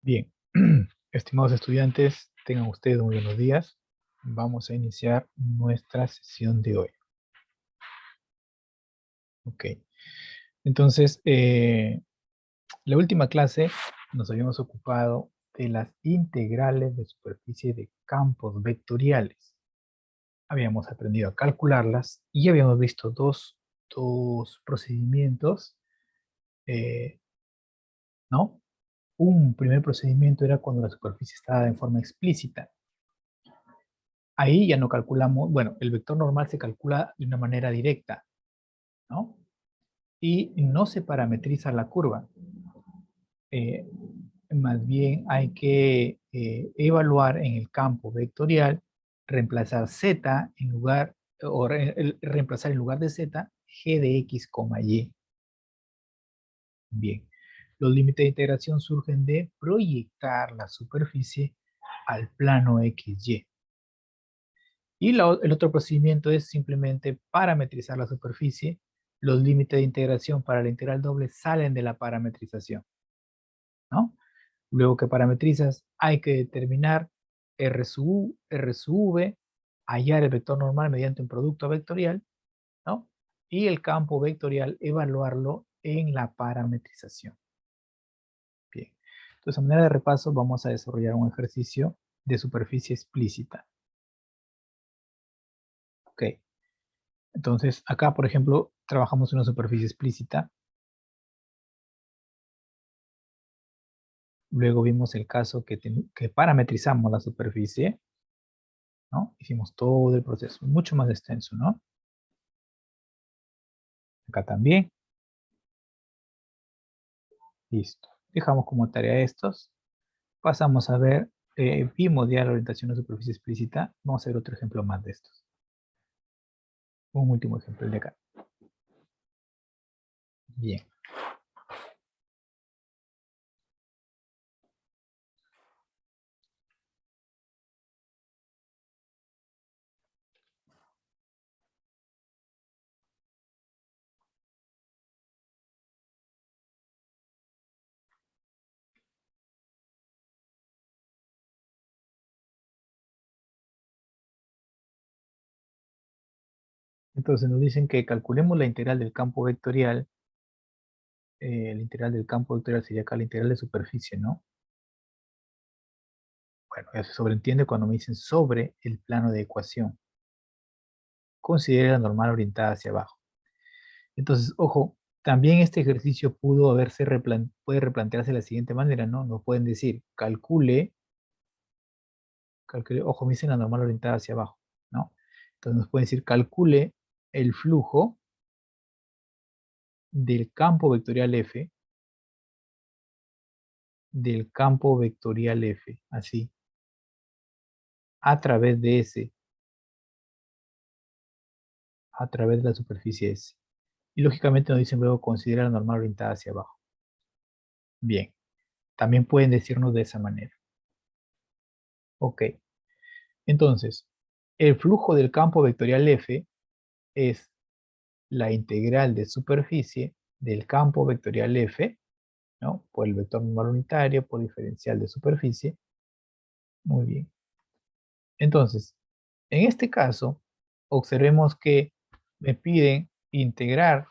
Bien, estimados estudiantes, tengan ustedes muy buenos días. Vamos a iniciar nuestra sesión de hoy. Ok, entonces, la última clase nos habíamos ocupado de las integrales de superficie de campos vectoriales. Habíamos aprendido a calcularlas y habíamos visto dos procedimientos, eh, ¿no? Un primer procedimiento era cuando la superficie estaba en forma explícita. Ahí ya no calculamos, bueno, el vector normal se calcula de una manera directa, ¿no? Y no se parametriza la curva. Eh, Más bien hay que evaluar en el campo vectorial, reemplazar z en lugar, reemplazar en lugar de z, g de x, y. Bien, los límites de integración surgen de proyectar la superficie al plano XY. Y el otro procedimiento es simplemente parametrizar la superficie. Los límites de integración para la integral doble salen de la parametrización, ¿no? Luego que parametrizas, hay que determinar R sub U, R sub V, hallar el vector normal mediante un producto vectorial, ¿no? Y el campo vectorial, evaluarlo en la parametrización. Bien. Entonces, a manera de repaso, vamos a desarrollar un ejercicio de superficie explícita. Ok. Entonces, acá, por ejemplo, trabajamos una superficie explícita. Luego vimos el caso que parametrizamos la superficie, ¿no? Hicimos todo el proceso, mucho más extenso, ¿no? Acá también. Listo. Dejamos como tarea estos. Pasamos a ver, vimos ya la orientación de superficie explícita. Vamos a ver otro ejemplo más de estos. Un último ejemplo, el de acá. Bien. Entonces nos dicen que calculemos la integral del campo vectorial. La integral del campo vectorial sería acá la integral de superficie, ¿no? Bueno, ya se sobreentiende cuando me dicen sobre el plano de ecuación. Considere la normal orientada hacia abajo. Entonces, ojo, también este ejercicio puede replantearse de la siguiente manera, ¿no? Nos pueden decir, ojo, me dicen la normal orientada hacia abajo, ¿no? Entonces nos pueden decir, calcule el flujo del campo vectorial F, así, a través de a través de la superficie S. Y lógicamente nos dicen luego, considera la normal orientada hacia abajo. Bien, también pueden decirnos de esa manera. Ok, entonces, el flujo del campo vectorial F es la integral de superficie del campo vectorial F, ¿no? Por el vector normal unitario, por diferencial de superficie. Muy bien. Entonces, en este caso, observemos que me piden integrar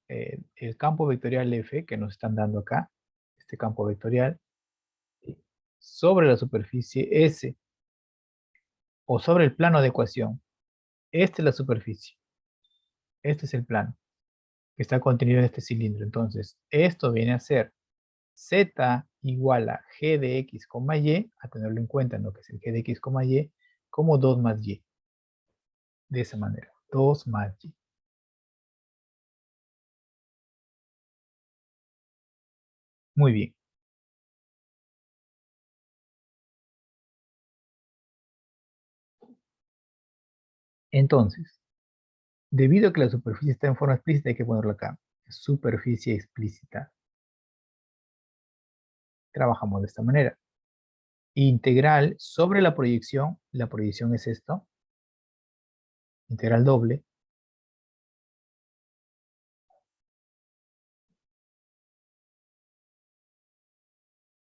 el campo vectorial F, que nos están dando acá, este campo vectorial, ¿sí? Sobre la superficie S, o sobre el plano de ecuación. Esta es la superficie, este es el plano que está contenido en este cilindro. Entonces, esto viene a ser z igual a g de x, y, a tenerlo en cuenta, ¿no? Que es el g de x, y, como 2 más y. De esa manera, 2 más y. Muy bien. Entonces, debido a que la superficie está en forma explícita, hay que ponerlo acá. Superficie explícita. Trabajamos de esta manera. Integral sobre la proyección es esto, integral doble,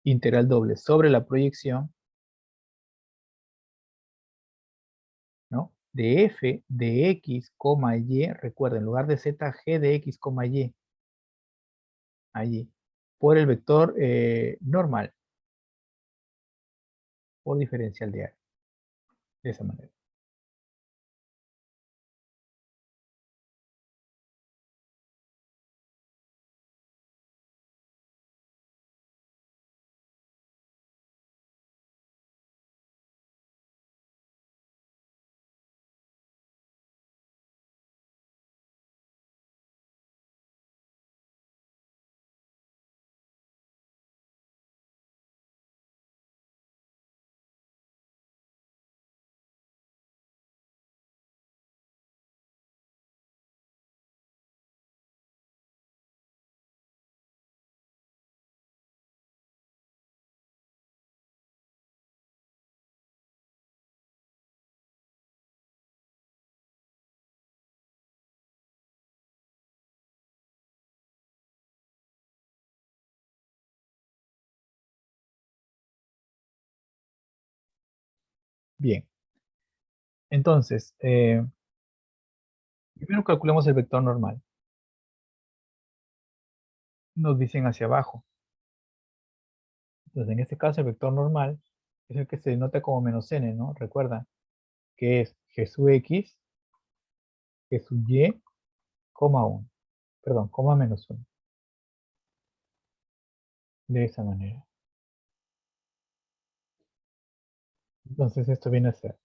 integral doble sobre la proyección, ¿no? De f de x, y, recuerden, en lugar de z, g de x, y, allí, por el vector normal, por diferencial de área, de esa manera. Bien, entonces, primero calculemos el vector normal. Nos dicen hacia abajo. Entonces, en este caso, el vector normal es el que se denota como menos n, ¿no? Recuerda que es g sub x, g sub y, coma 1. Perdón, coma menos 1. De esa manera. Entonces, esto viene a ser.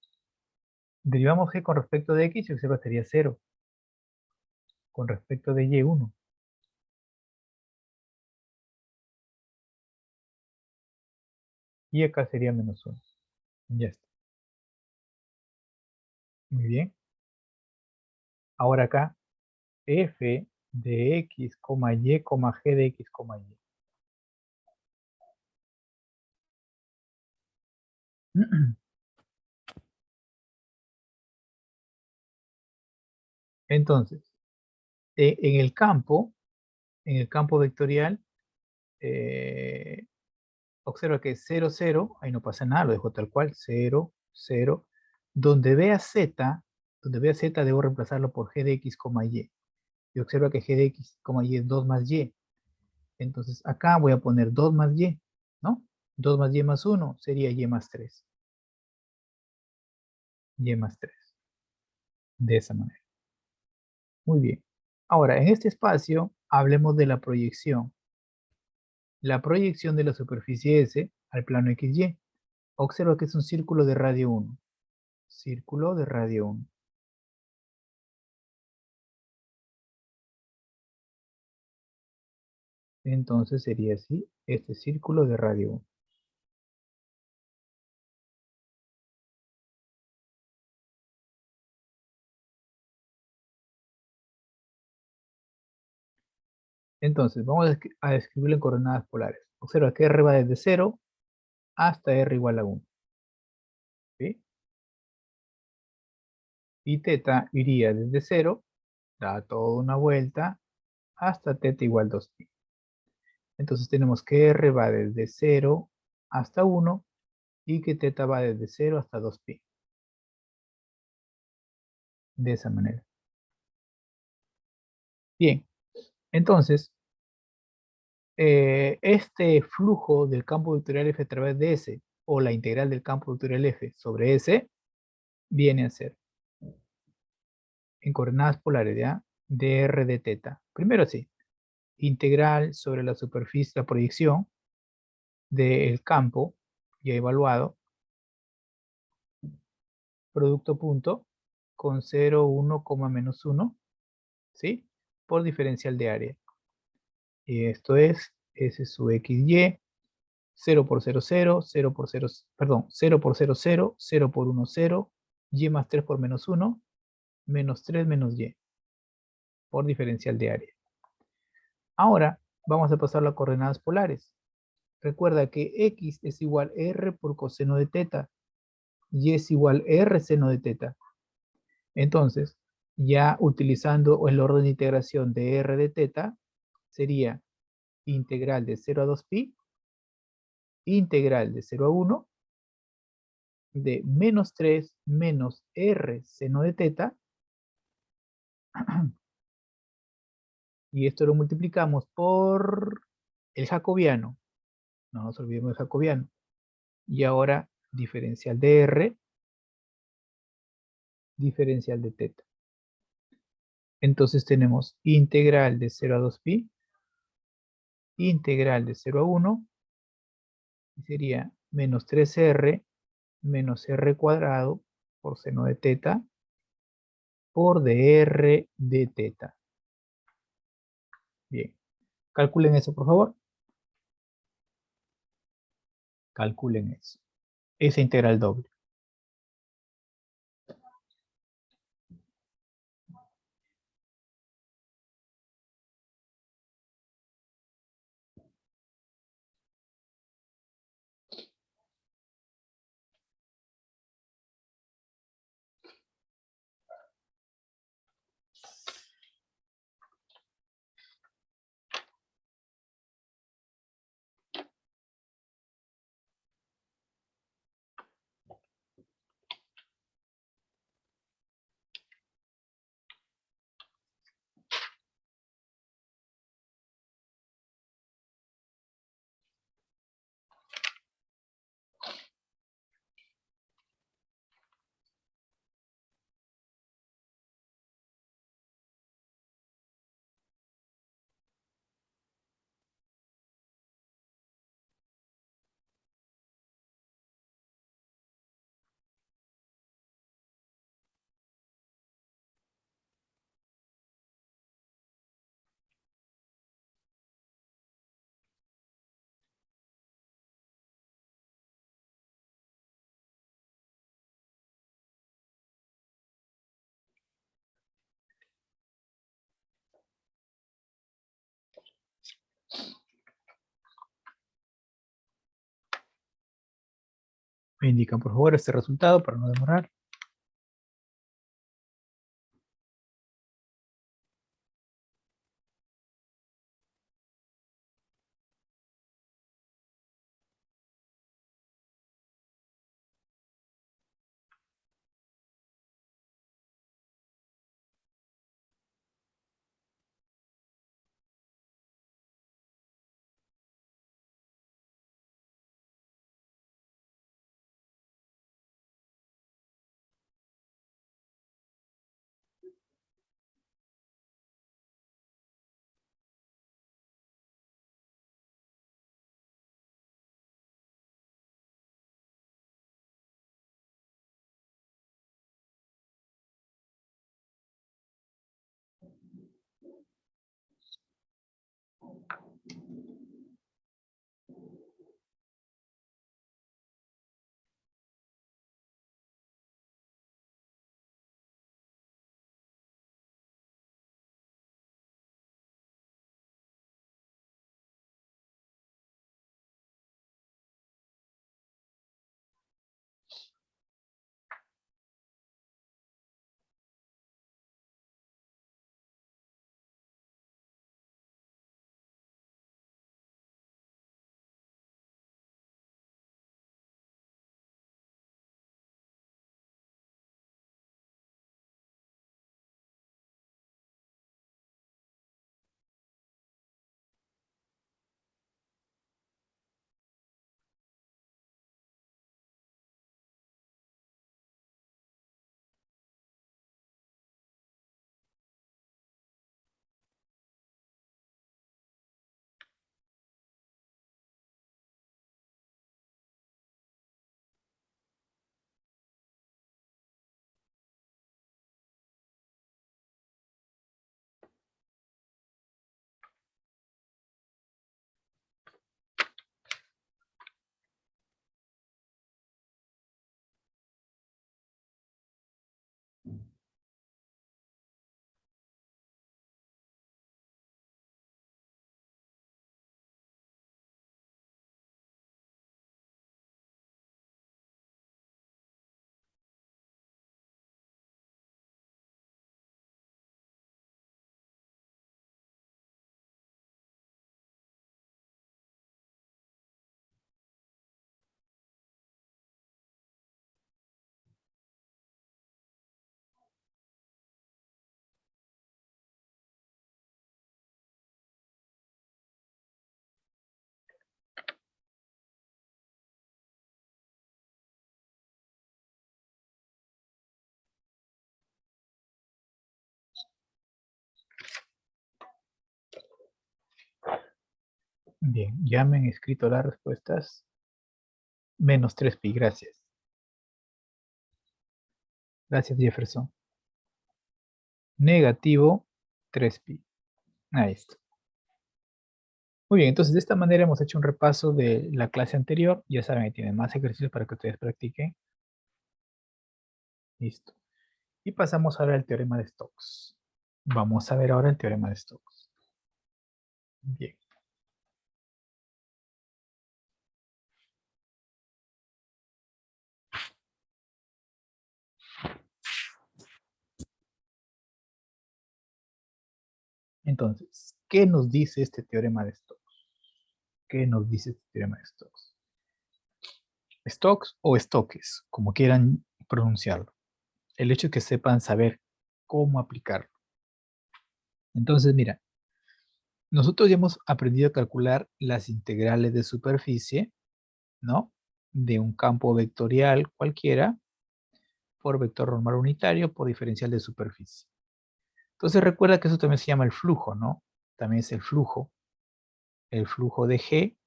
Derivamos g con respecto de x y observa sería 0. Con respecto de y, 1. Y acá sería menos 1. Ya está. Muy bien. Ahora acá, f de x, y, g de x, y. Entonces, en el campo vectorial, observa que 0, 0, ahí no pasa nada, lo dejo tal cual, 0, 0. Donde vea z debo reemplazarlo por g de x, y. Y observa que g de x, y es 2 más y. Entonces acá voy a poner 2 más y, ¿no? 2 más y más 1 sería y más 3. Y más 3. De esa manera. Muy bien. Ahora, en este espacio, hablemos de la proyección. La proyección de la superficie S al plano XY. Observa que es un círculo de radio 1. Círculo de radio 1. Entonces sería así, este círculo de radio 1. Entonces, vamos a escribirlo en coordenadas polares. Observa que R va desde 0 hasta R igual a 1. ¿Sí? Y teta iría desde 0, da toda una vuelta, hasta teta igual 2pi. Entonces tenemos que R va desde 0 hasta 1 y que teta va desde 0 hasta 2pi. De esa manera. Bien, entonces, este flujo del campo vectorial F a través de S, o la integral del campo vectorial F sobre S, viene a ser, en coordenadas polares, ¿ya? dr de teta. Primero sí, integral sobre la superficie, la proyección del campo ya evaluado, producto punto, con 0, 1, menos 1, ¿sí? Por diferencial de área. Y esto es S sub XY, 0 por 0, 0, 0 por 0, perdón, 0 por 0, 0, 0 por 1, 0, y más 3 por menos 1, menos 3 menos y, por diferencial de área. Ahora vamos a pasar a coordenadas polares. Recuerda que x es igual a r por coseno de teta, y es igual a r seno de teta. Entonces, ya utilizando el orden de integración de r de teta, sería integral de 0 a 2pi integral de 0 a 1 de menos 3 menos r seno de teta, y esto lo multiplicamos por el jacobiano, no nos olvidemos del jacobiano, y ahora diferencial de r, diferencial de teta. Entonces tenemos integral de 0 a 2pi, integral de 0 a 1, y sería menos 3r menos r cuadrado por seno de teta por dr de teta. Bien, calculen eso por favor. Calculen eso. Esa integral doble. Me indican por favor este resultado para no demorar. Bien, ya me han escrito las respuestas. Menos 3pi, gracias. Gracias, Jefferson. Negativo 3pi. Ahí está. Muy bien, entonces de esta manera hemos hecho un repaso de la clase anterior. Ya saben, que tienen más ejercicios para que ustedes practiquen. Listo. Y pasamos ahora al teorema de Stokes. Vamos a ver ahora el teorema de Stokes. Bien. Entonces, ¿qué nos dice este teorema de Stokes? ¿Qué nos dice este teorema de Stokes? Stokes o Stokes, como quieran pronunciarlo. El hecho es que sepan saber cómo aplicarlo. Entonces, mira, nosotros ya hemos aprendido a calcular las integrales de superficie, ¿no? De un campo vectorial cualquiera por vector normal unitario por diferencial de superficie. Entonces recuerda que eso también se llama el flujo, ¿no? También es el flujo de G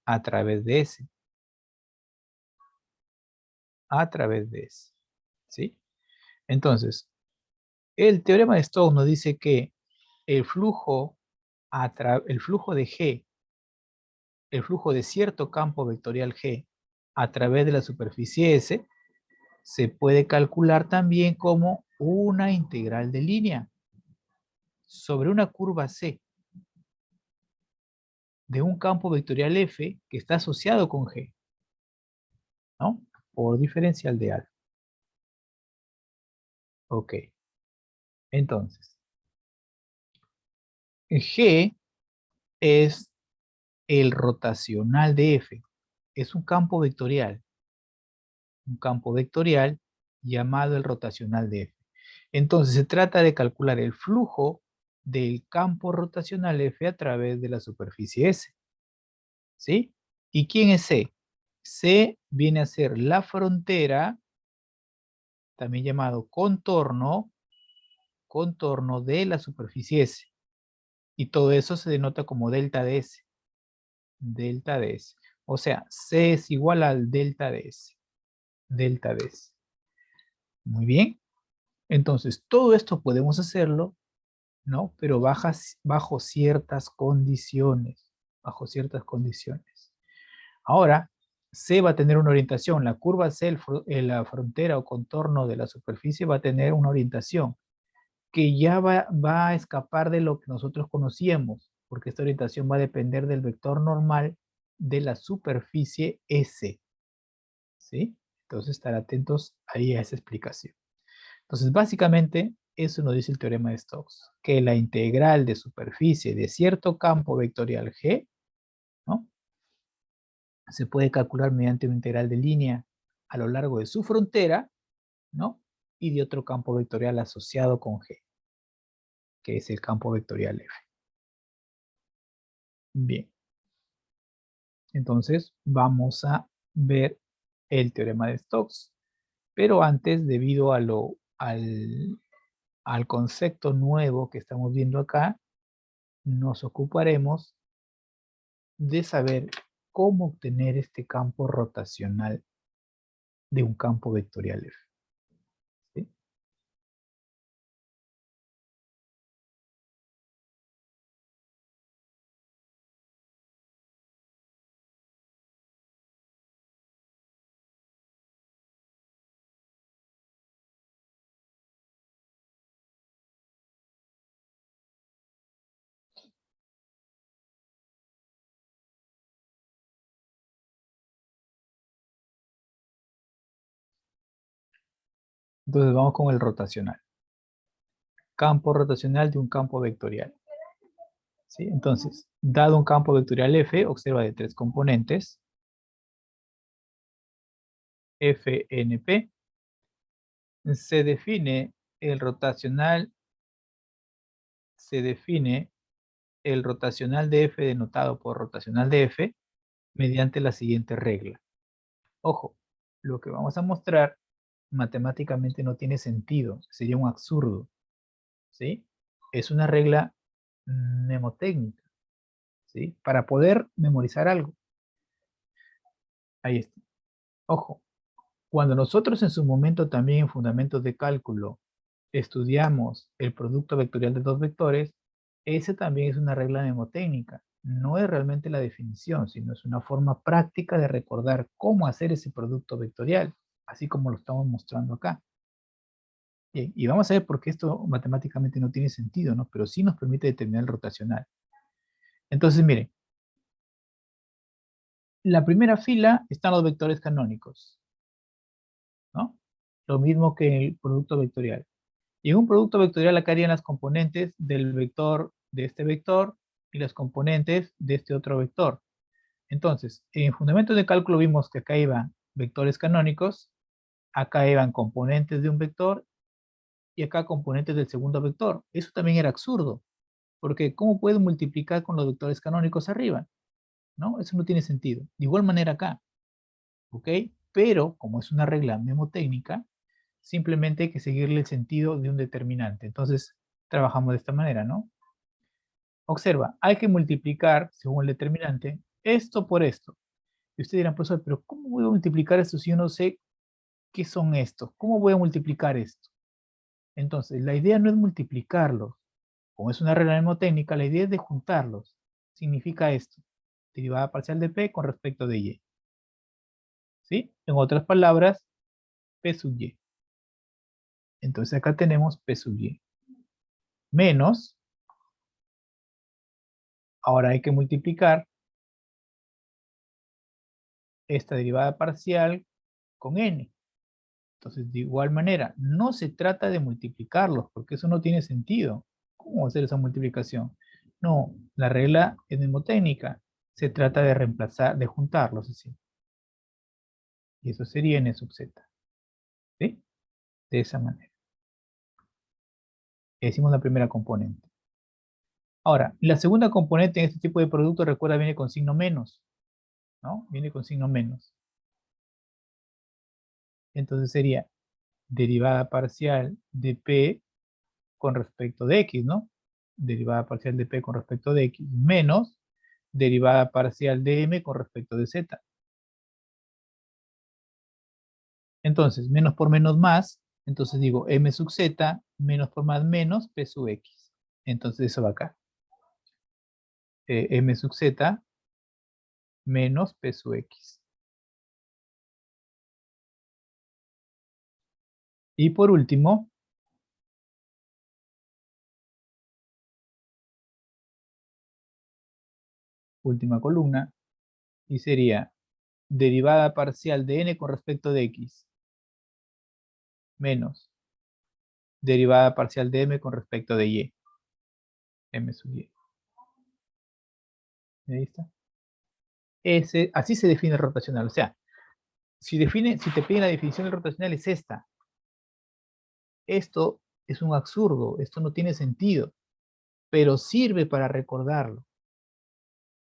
a través de S, ¿sí? Entonces, el teorema de Stokes nos dice que el flujo, el flujo de G, el flujo de cierto campo vectorial G a través de la superficie S, se puede calcular también como una integral de línea sobre una curva C de un campo vectorial F que está asociado con G, ¿no? Por diferencial de alfa. Ok. Entonces, G es el rotacional de F. Es un campo vectorial llamado el rotacional de F. Entonces, se trata de calcular el flujo del campo rotacional F a través de la superficie S. ¿Sí? ¿Y quién es C? C viene a ser la frontera, también llamado contorno de la superficie S. Y todo eso se denota como delta de S. Delta de S. O sea, C es igual al delta de S. Delta de S. Muy bien. Entonces, todo esto podemos hacerlo, ¿no? Pero bajo ciertas condiciones. Bajo ciertas condiciones. Ahora, C va a tener una orientación. La curva C, la frontera o contorno de la superficie va a tener una orientación que ya va a escapar de lo que nosotros conocíamos, porque esta orientación va a depender del vector normal de la superficie S. ¿Sí? Entonces, estar atentos ahí a esa explicación. Entonces, básicamente, eso nos dice el teorema de Stokes, que la integral de superficie de cierto campo vectorial G, ¿no? Se puede calcular mediante una integral de línea a lo largo de su frontera, ¿no? Y de otro campo vectorial asociado con G, que es el campo vectorial F. Bien, entonces vamos a ver el teorema de Stokes, pero antes, debido al concepto nuevo que estamos viendo acá, nos ocuparemos de saber cómo obtener este campo rotacional de un campo vectorial F. ¿Sí? Entonces vamos con el rotacional. Campo rotacional de un campo vectorial. ¿Sí? Entonces, dado un campo vectorial F, observa de 3 componentes, FNP, se define el rotacional, se define el rotacional de F denotado por rotacional de F mediante la siguiente regla. Ojo, lo que vamos a mostrar matemáticamente no tiene sentido, sería un absurdo, ¿sí? Es una regla mnemotécnica, ¿sí? Para poder memorizar algo. Ahí está. Ojo, cuando nosotros en su momento también en fundamentos de cálculo estudiamos el producto vectorial de dos vectores, ese también es una regla mnemotécnica. No es realmente la definición, sino es una forma práctica de recordar cómo hacer ese producto vectorial, así como lo estamos mostrando acá. Bien, y vamos a ver por qué esto matemáticamente no tiene sentido, ¿no? Pero sí nos permite determinar el rotacional. Entonces, miren, la primera fila están los vectores canónicos, ¿no? Lo mismo que en el producto vectorial. Y en un producto vectorial acá harían las componentes del vector de este vector y las componentes de este otro vector. Entonces, en fundamentos de cálculo vimos que acá iban vectores canónicos, acá iban componentes de un vector y acá componentes del segundo vector. Eso también era absurdo, porque ¿cómo puedo multiplicar con los vectores canónicos arriba? ¿No? Eso no tiene sentido. De igual manera acá, ¿ok? Pero, como es una regla mnemotécnica, simplemente hay que seguirle el sentido de un determinante. Entonces, trabajamos de esta manera, ¿no? Observa, hay que multiplicar, según el determinante, esto por esto. Y ustedes dirán, profesor, pero ¿cómo voy a multiplicar esto si yo no sé qué son estos? ¿Cómo voy a multiplicar esto? Entonces, la idea no es multiplicarlos. Como es una regla mnemotécnica, la idea es de juntarlos. Significa esto, derivada parcial de P con respecto de Y. ¿Sí? En otras palabras, P sub Y. Entonces acá tenemos P sub Y. Menos, ahora hay que multiplicar esta derivada parcial con N. Entonces, de igual manera, no se trata de multiplicarlos, porque eso no tiene sentido. ¿Cómo hacer esa multiplicación? No, la regla es mnemotécnica. Se trata de reemplazar, de juntarlos así. Y eso sería N sub Z. ¿Sí? De esa manera. Decimos la primera componente. Ahora, la segunda componente en este tipo de producto, recuerda, viene con signo menos, ¿no? Viene con signo menos. Entonces sería derivada parcial de P con respecto de X, ¿no? Derivada parcial de P con respecto de X menos derivada parcial de M con respecto de Z. Entonces, menos por menos más, entonces digo M sub Z menos por más menos P sub X. Entonces eso va acá. M sub Z menos P sub X. Y por último, última columna, y sería derivada parcial de N con respecto de X menos derivada parcial de M con respecto de Y. M sub Y. Ahí está. Así se define el rotacional. O sea, si te piden la definición del rotacional es esta. Esto es un absurdo, esto no tiene sentido, pero sirve para recordarlo.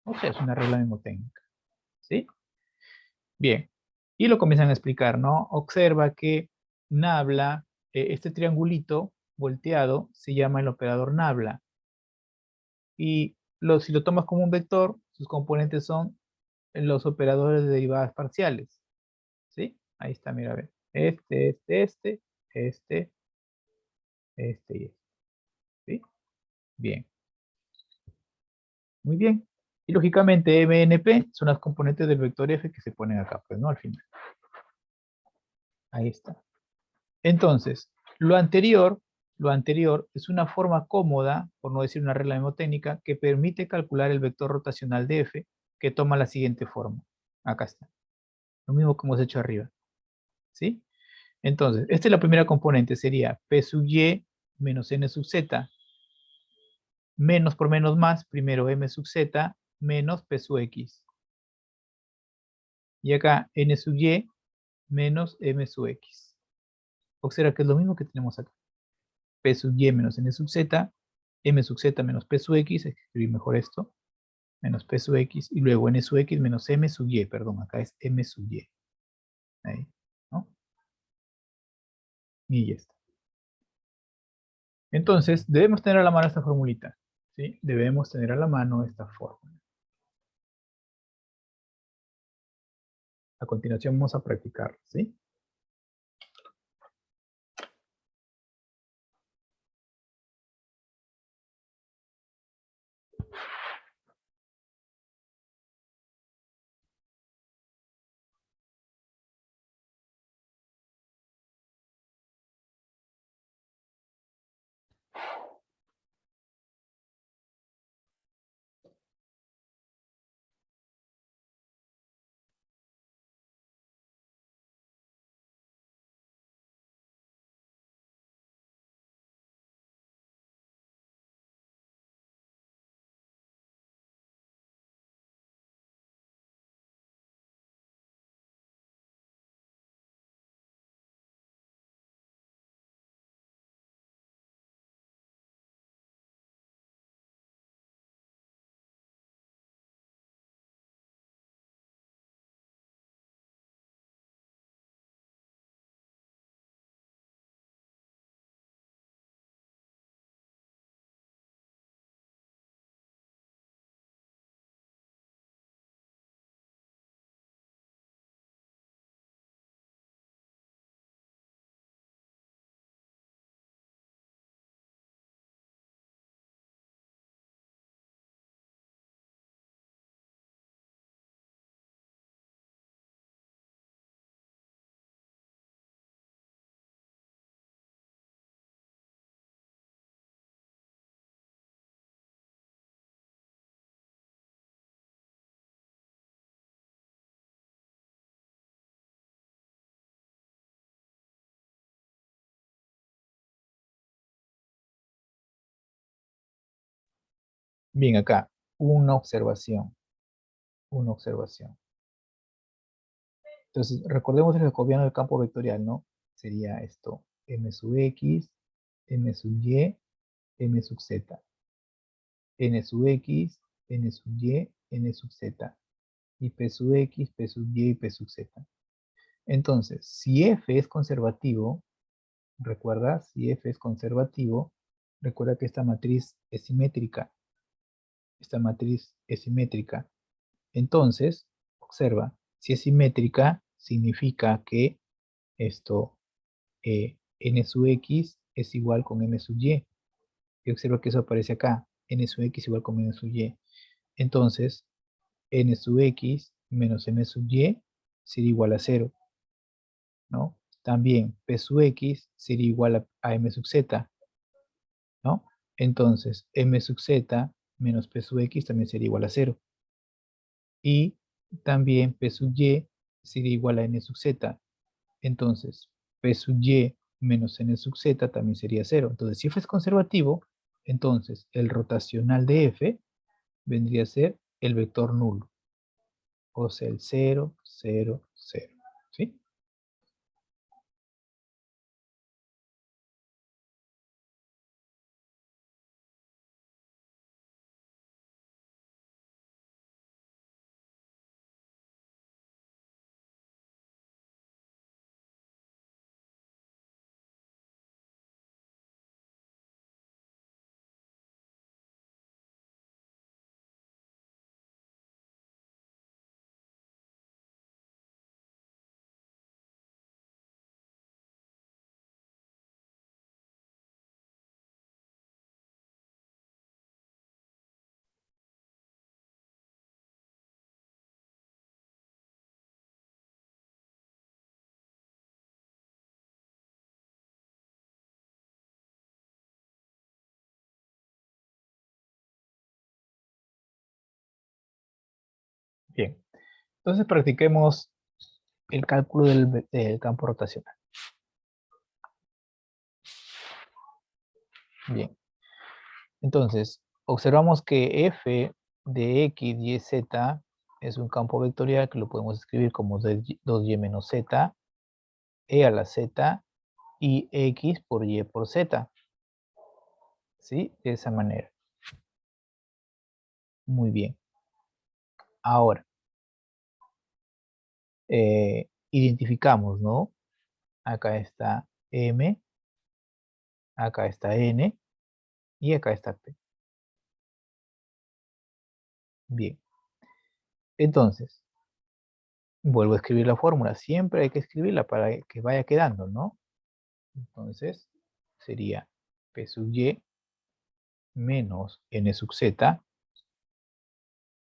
O sea, es una regla mnemotécnica. ¿Sí? Bien. Y lo comienzan a explicar, ¿no? Observa que Nabla, este triangulito volteado, se llama el operador Nabla. Y si lo tomas como un vector, sus componentes son los operadores de derivadas parciales. ¿Sí? Ahí está, mira, a ver. Este y este. ¿Sí? Bien. Muy bien. Y lógicamente MNP son las componentes del vector F que se ponen acá, pues, ¿no? Al final. Ahí está. Entonces, lo anterior es una forma cómoda, por no decir una regla mnemotécnica, que permite calcular el vector rotacional de F, que toma la siguiente forma. Acá está. Lo mismo que hemos hecho arriba. ¿Sí? Entonces, esta es la primera componente, sería P sub Y menos N sub Z, menos por menos más, primero M sub Z menos P sub X. Y acá N sub Y menos M sub X. Observa que es lo mismo que tenemos acá. P sub Y menos N sub Z, M sub Z menos P sub X, hay que escribir mejor esto, menos P sub X, y luego N sub X menos M sub Y, perdón, acá es M sub Y. Ahí, ¿no? Y ya está. Entonces, debemos tener a la mano esta formulita, ¿sí? Debemos tener a la mano esta fórmula. A continuación vamos a practicar, ¿sí? Bien, acá, una observación, una observación. Entonces, recordemos el jacobiano del campo vectorial, ¿no? Sería esto, m sub x, m sub y, m sub z. N sub x, n sub y, n sub z. Y p sub x, p sub y y p sub z. Entonces, si f es conservativo, recuerda, si f es conservativo, recuerda que esta matriz es simétrica. Esta matriz es simétrica. Entonces, observa, si es simétrica, significa que esto, n sub x es igual con m sub y. Y observa que eso aparece acá, n sub x igual con m sub y. Entonces, n sub x menos m sub y sería igual a 0, ¿no? También p sub x sería igual a m sub z, ¿no? Entonces, m sub z menos p sub x también sería igual a 0. Y también p sub y sería igual a n sub z. Entonces, p sub y menos n sub z también sería 0. Entonces, si f es conservativo, entonces el rotacional de f vendría a ser el vector nulo. O sea, el 0, 0, 0. ¿Sí? Bien. Entonces practiquemos el cálculo del campo rotacional. Bien. Entonces, observamos que f de x, y, z es un campo vectorial que lo podemos escribir como 2y menos z, e a la z, y x por y por z. ¿Sí? De esa manera. Muy bien. Ahora, identificamos, ¿no? Acá está m, acá está n, y acá está p. Bien. Entonces, Vuelvo a escribir la fórmula. Siempre hay que escribirla para que vaya quedando, ¿no? Entonces, sería P sub Y menos N sub Z,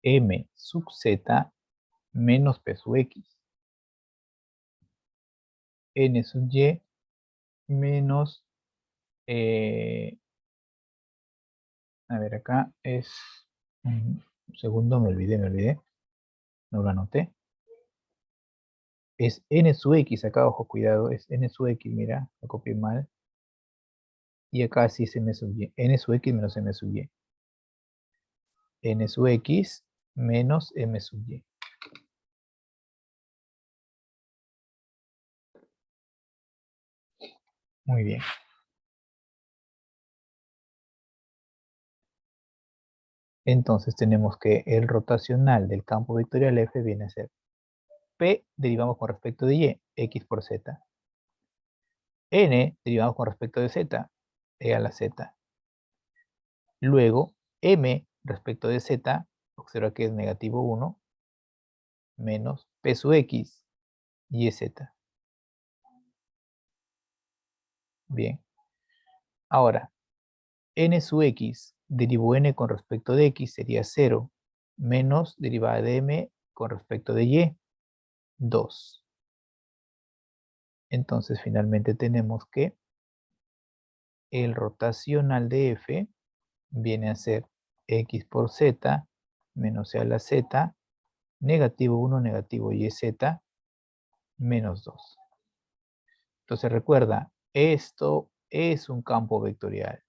M sub Z menos P sub X. N sub Y menos, a ver, acá es, un segundo, me olvidé, no lo anoté. Es N sub X, acá, ojo, cuidado, es N sub X, mira, lo copié mal. Y acá sí es M sub Y, N sub X menos M sub Y. N sub X menos M sub Y. Muy bien. Entonces tenemos que el rotacional del campo vectorial F viene a ser P, derivamos con respecto de Y, X por Z. N, derivamos con respecto de Z, E a la Z. Luego, M respecto de Z, observa que es negativo 1, menos P sub X, Y Z. Bien. Ahora, N sub X, derivo N con respecto de X sería 0, menos derivada de M con respecto de Y, 2. Entonces, finalmente tenemos que el rotacional de F viene a ser X por Z menos E a la Z, negativo 1, negativo YZ, menos 2. Entonces recuerda, esto es un campo vectorial.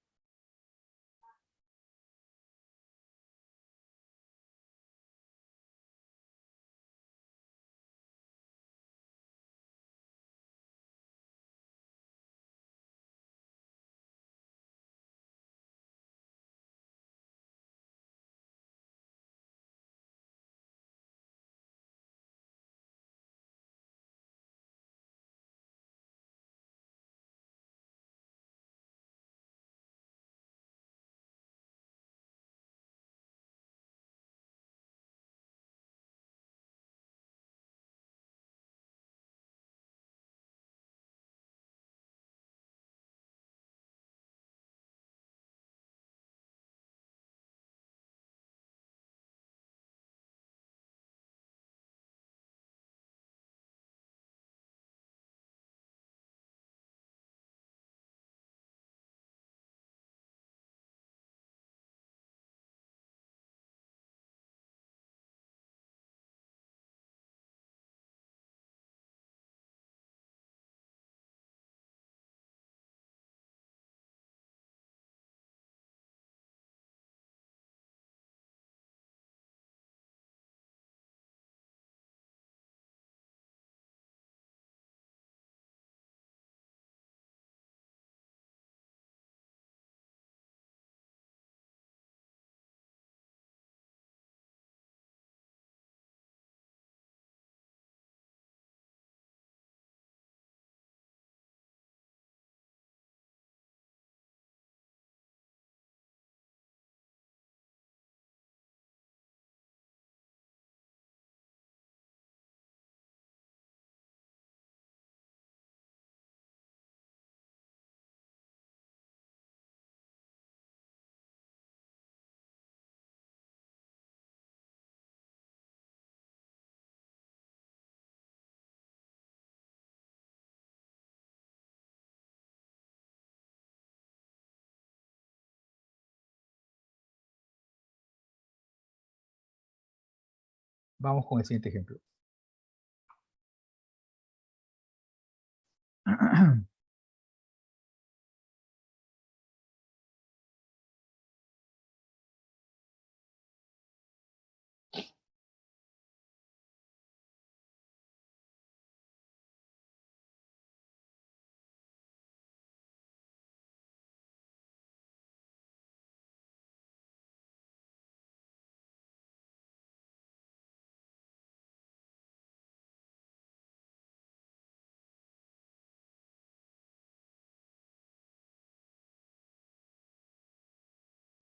Vamos con el siguiente ejemplo.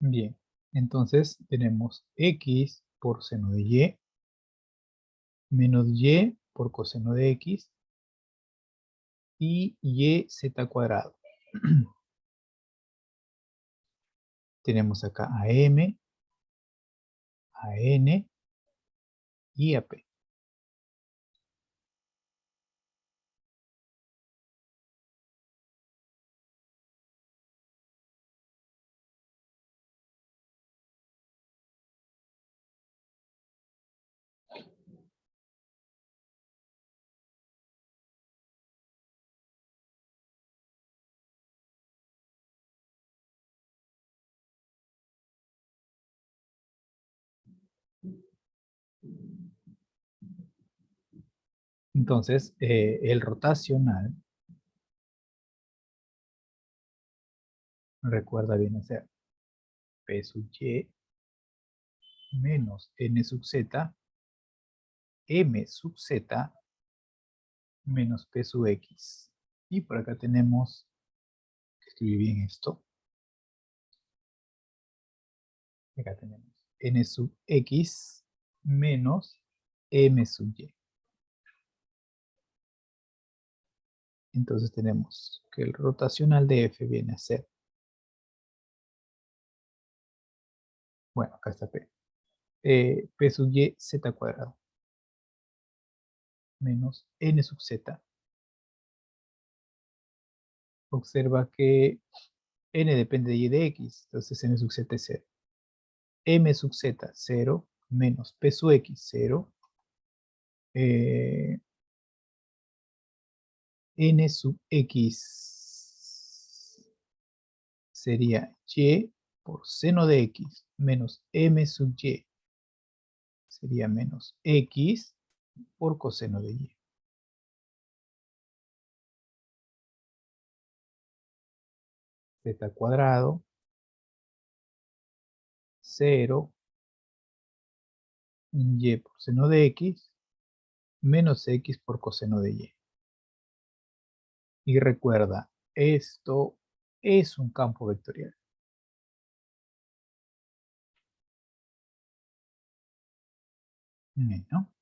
Bien, entonces tenemos X por seno de Y menos Y por coseno de X y YZ cuadrado. Tenemos acá a M, a N y a P. Entonces, el rotacional, recuerda bien hacer P sub Y menos N sub Z, M sub Z menos P sub X. Y por acá tenemos que escribir bien esto. Acá tenemos N sub X menos M sub Y. Entonces tenemos que el rotacional de F viene a ser, bueno, acá está P, P sub Y Z cuadrado menos N sub Z. Observa que N depende de Y de X, entonces N sub Z es 0. M sub Z 0 menos P sub X 0. N sub X sería Y por seno de X menos M sub Y sería menos X por coseno de Y. Z cuadrado 0 Y por seno de X menos X por coseno de Y. Y recuerda, esto es un campo vectorial. ¿No?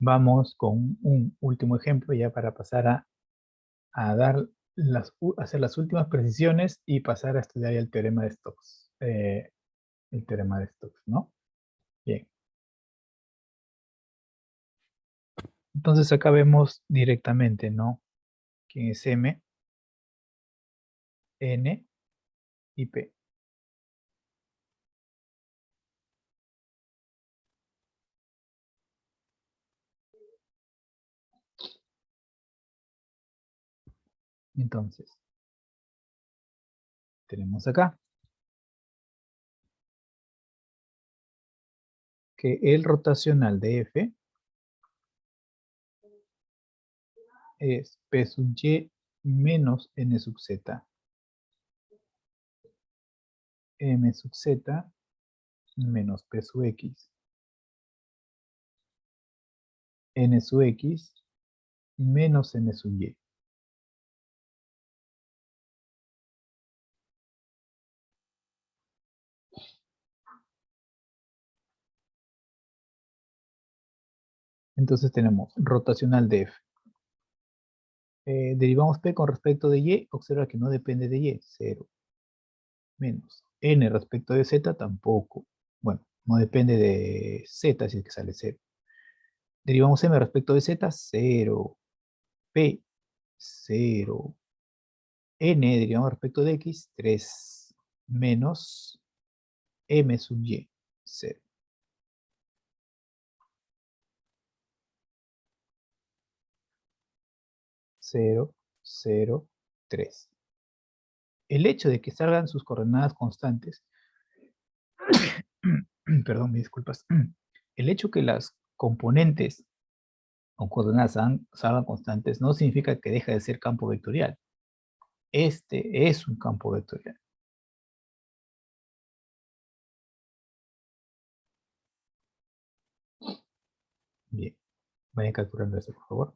Vamos con un último ejemplo ya para pasar a dar hacer las últimas precisiones y pasar a estudiar ya el teorema de Stokes. El teorema de Stokes, ¿no? Bien. Entonces acá vemos directamente, ¿no? Quién es M, N y P. Entonces, tenemos acá que el rotacional de F es P sub Y menos N sub Z. M sub Z menos P sub X. N sub X menos N sub Y. Entonces tenemos rotacional de F. Derivamos P con respecto de Y, observa que no depende de Y, 0. Menos N respecto de Z tampoco. Bueno, no depende de Z, así es que sale 0. Derivamos M respecto de Z, 0. P, 0. N derivamos respecto de X, 3. Menos M sub Y, 0. 0, 0, 3. El hecho de que salgan sus coordenadas constantes, perdón, mis disculpas, el hecho que las componentes o coordenadas salgan constantes no significa que deja de ser campo vectorial. Este es un campo vectorial. Bien, vayan calculando eso, por favor.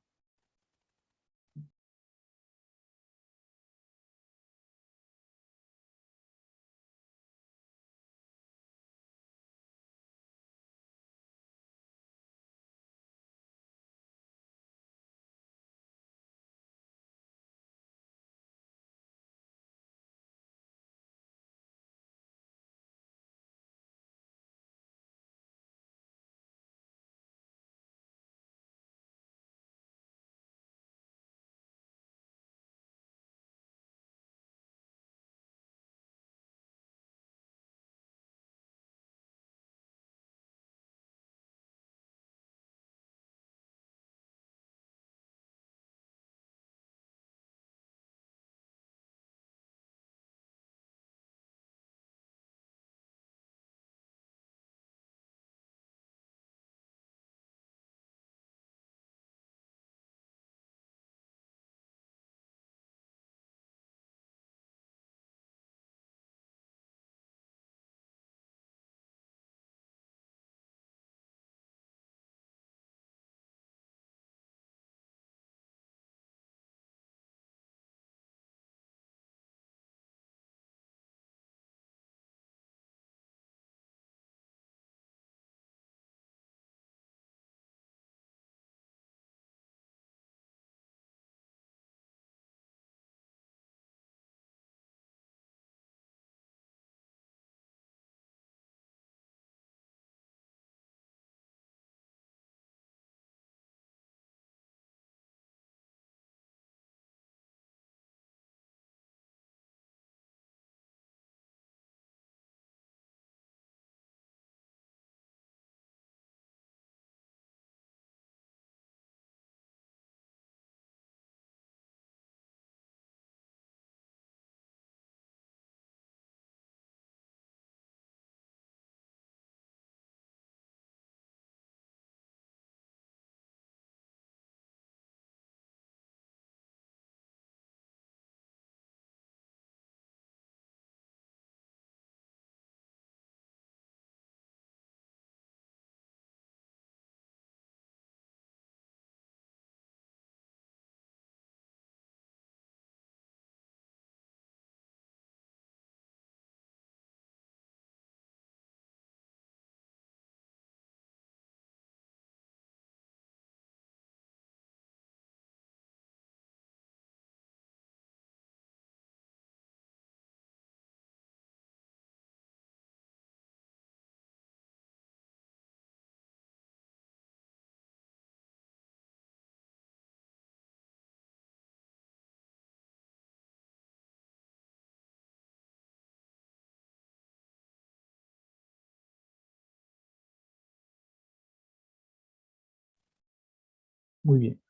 Muy bien.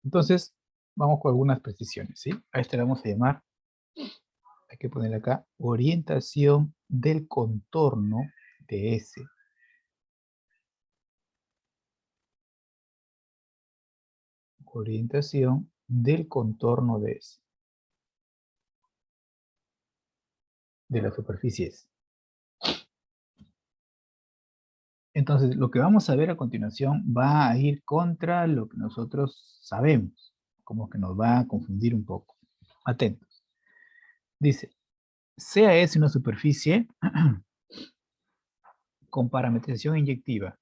Entonces, vamos con algunas precisiones, ¿sí? A este le vamos a llamar, hay que poner acá, orientación del contorno de S. Orientación del contorno de S, de la superficie S. Entonces, lo que vamos a ver a continuación va a ir contra lo que nosotros sabemos, como que nos va a confundir un poco. Atentos. Dice, sea S una superficie con parametrización inyectiva,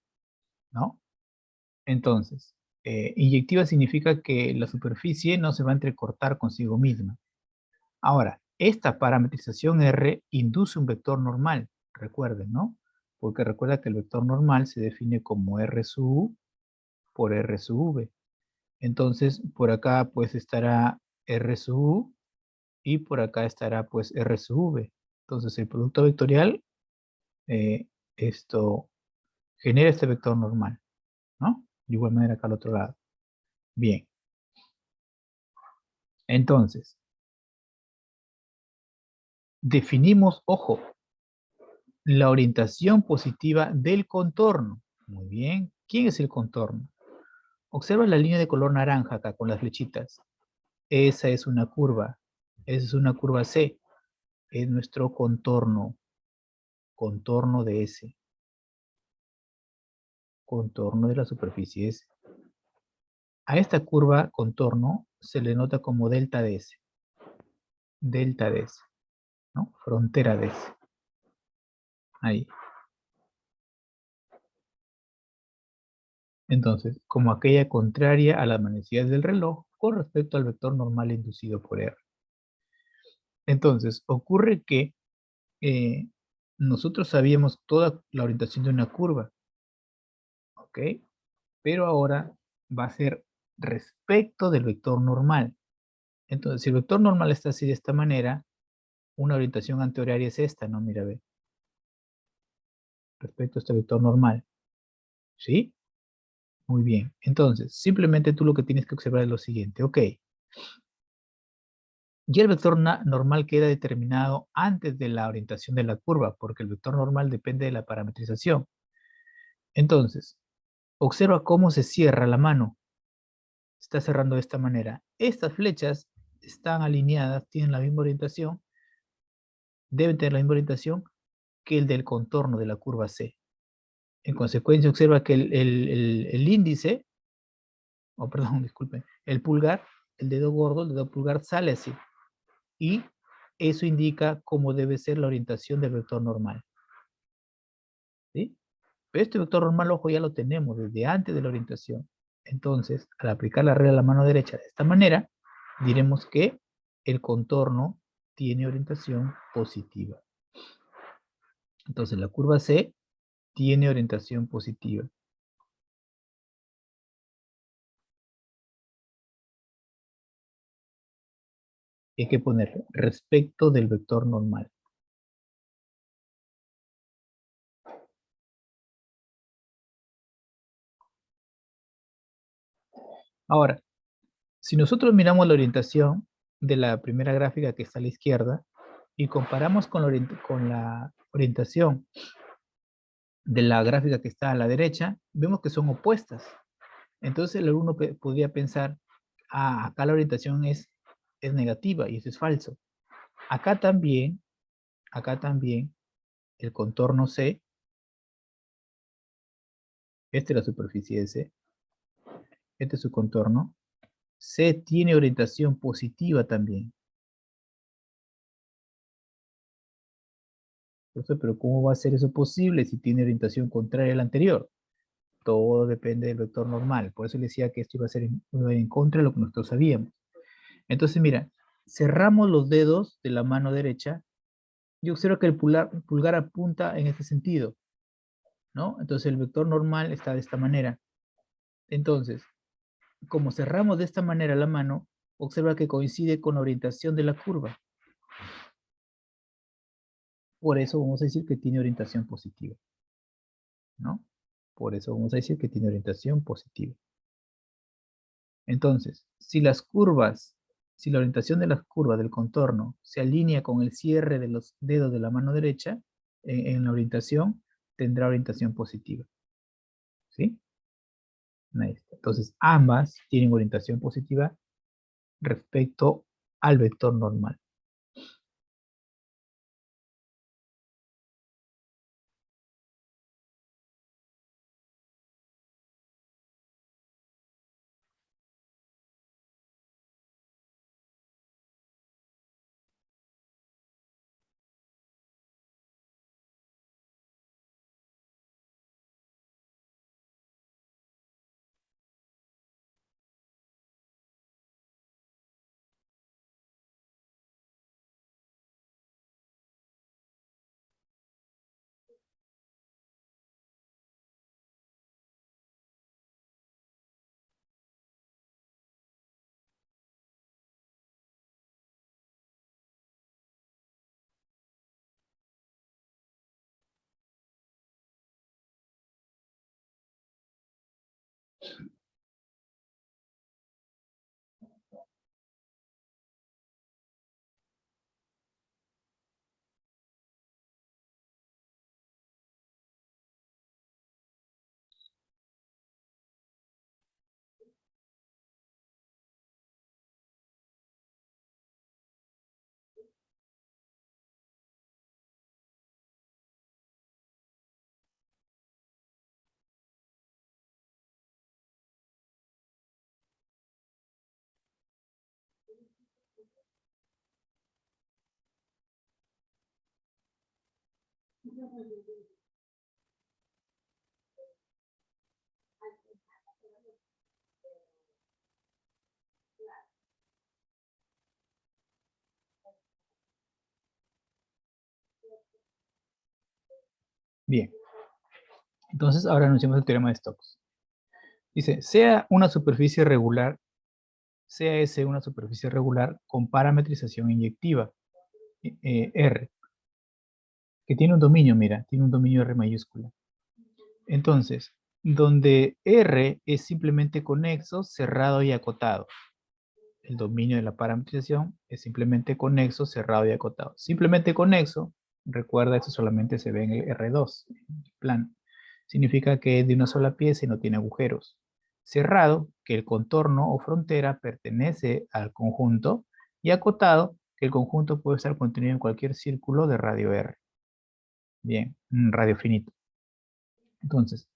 ¿no? Entonces, inyectiva significa que la superficie no se va a entrecortar consigo misma. Ahora, esta parametrización R induce un vector normal, recuerden, ¿no? Porque recuerda que el vector normal se define como R sub U por R sub V. Entonces, por acá pues estará R sub U y por acá estará pues R sub V. Entonces, el producto vectorial, eh, esto genera este vector normal, ¿no? De igual manera acá al otro lado. Bien. Entonces, definimos, ojo, la orientación positiva del contorno. Muy bien. ¿Quién es el contorno? Observa la línea de color naranja acá con las flechitas. Esa es una curva. Esa es una curva C. Es nuestro contorno. Contorno de S. Contorno de la superficie S. A esta curva contorno se le nota como delta de S. Delta de S. ¿No? Frontera de S. Ahí. Entonces, como aquella contraria a las manecillas del reloj con respecto al vector normal inducido por R. Entonces, ocurre que eh, nosotros sabíamos toda la orientación de una curva, ¿ok? Pero ahora va a ser respecto del vector normal. Entonces, si el vector normal está así de esta manera, una orientación antihoraria es esta, ¿no? Mira, ve. Respecto a este vector normal, ¿sí? Muy bien. Entonces, simplemente tú lo que tienes que observar es lo siguiente, ok. Y el vector normal queda determinado antes de la orientación de la curva, porque el vector normal depende de la parametrización. Entonces, observa cómo se cierra la mano. Está cerrando de esta manera. Estas flechas están alineadas, tienen la misma orientación, deben tener la misma orientación que el del contorno de la curva C. En consecuencia, observa que el índice, o perdón, disculpen, el pulgar, el dedo gordo, el dedo pulgar sale así. Y eso indica cómo debe ser la orientación del vector normal. ¿Sí? Pero este vector normal, ojo, ya lo tenemos desde antes de la orientación. Entonces, al aplicar la regla a la mano derecha de esta manera, diremos que el contorno tiene orientación positiva. Entonces, la curva C tiene orientación positiva. Hay que poner respecto del vector normal. Ahora, si nosotros miramos la orientación de la primera gráfica que está a la izquierda y comparamos con la orientación de la gráfica que está a la derecha, vemos que son opuestas. Entonces el alumno podría pensar, ah, acá la orientación es negativa y eso es falso. Acá también, el contorno C, esta es la superficie de C, este es su contorno, C tiene orientación positiva también. Entonces, pero ¿cómo va a ser eso posible si tiene orientación contraria a la anterior? Todo depende del vector normal. Por eso le decía que esto iba a ser en contra de lo que nosotros sabíamos. Entonces, mira, cerramos los dedos de la mano derecha y observa que el pulgar apunta en este sentido, ¿no? Entonces el vector normal está de esta manera. Entonces, como cerramos de esta manera la mano, observa que coincide con la orientación de la curva. Por eso vamos a decir que tiene orientación positiva, ¿no? Por eso vamos a decir que tiene orientación positiva. Entonces, si la orientación de las curvas del contorno se alinea con el cierre de los dedos de la mano derecha, en la orientación, tendrá orientación positiva. ¿Sí? Ahí está. Entonces, ambas tienen orientación positiva respecto al vector normal. Bien, entonces ahora anunciamos el teorema de Stokes. Dice, sea S una superficie regular con parametrización inyectiva, R, que tiene un dominio, mira, tiene un dominio R mayúscula. Entonces, donde R es simplemente conexo, cerrado y acotado. El dominio de la parametrización es simplemente conexo, cerrado y acotado. Simplemente conexo, recuerda, esto solamente se ve en el R2, en el plano. Significa que es de una sola pieza y no tiene agujeros. Cerrado, que el contorno o frontera pertenece al conjunto. Y acotado, que el conjunto puede estar contenido en cualquier círculo de radio R. Bien, un radio finito. Entonces,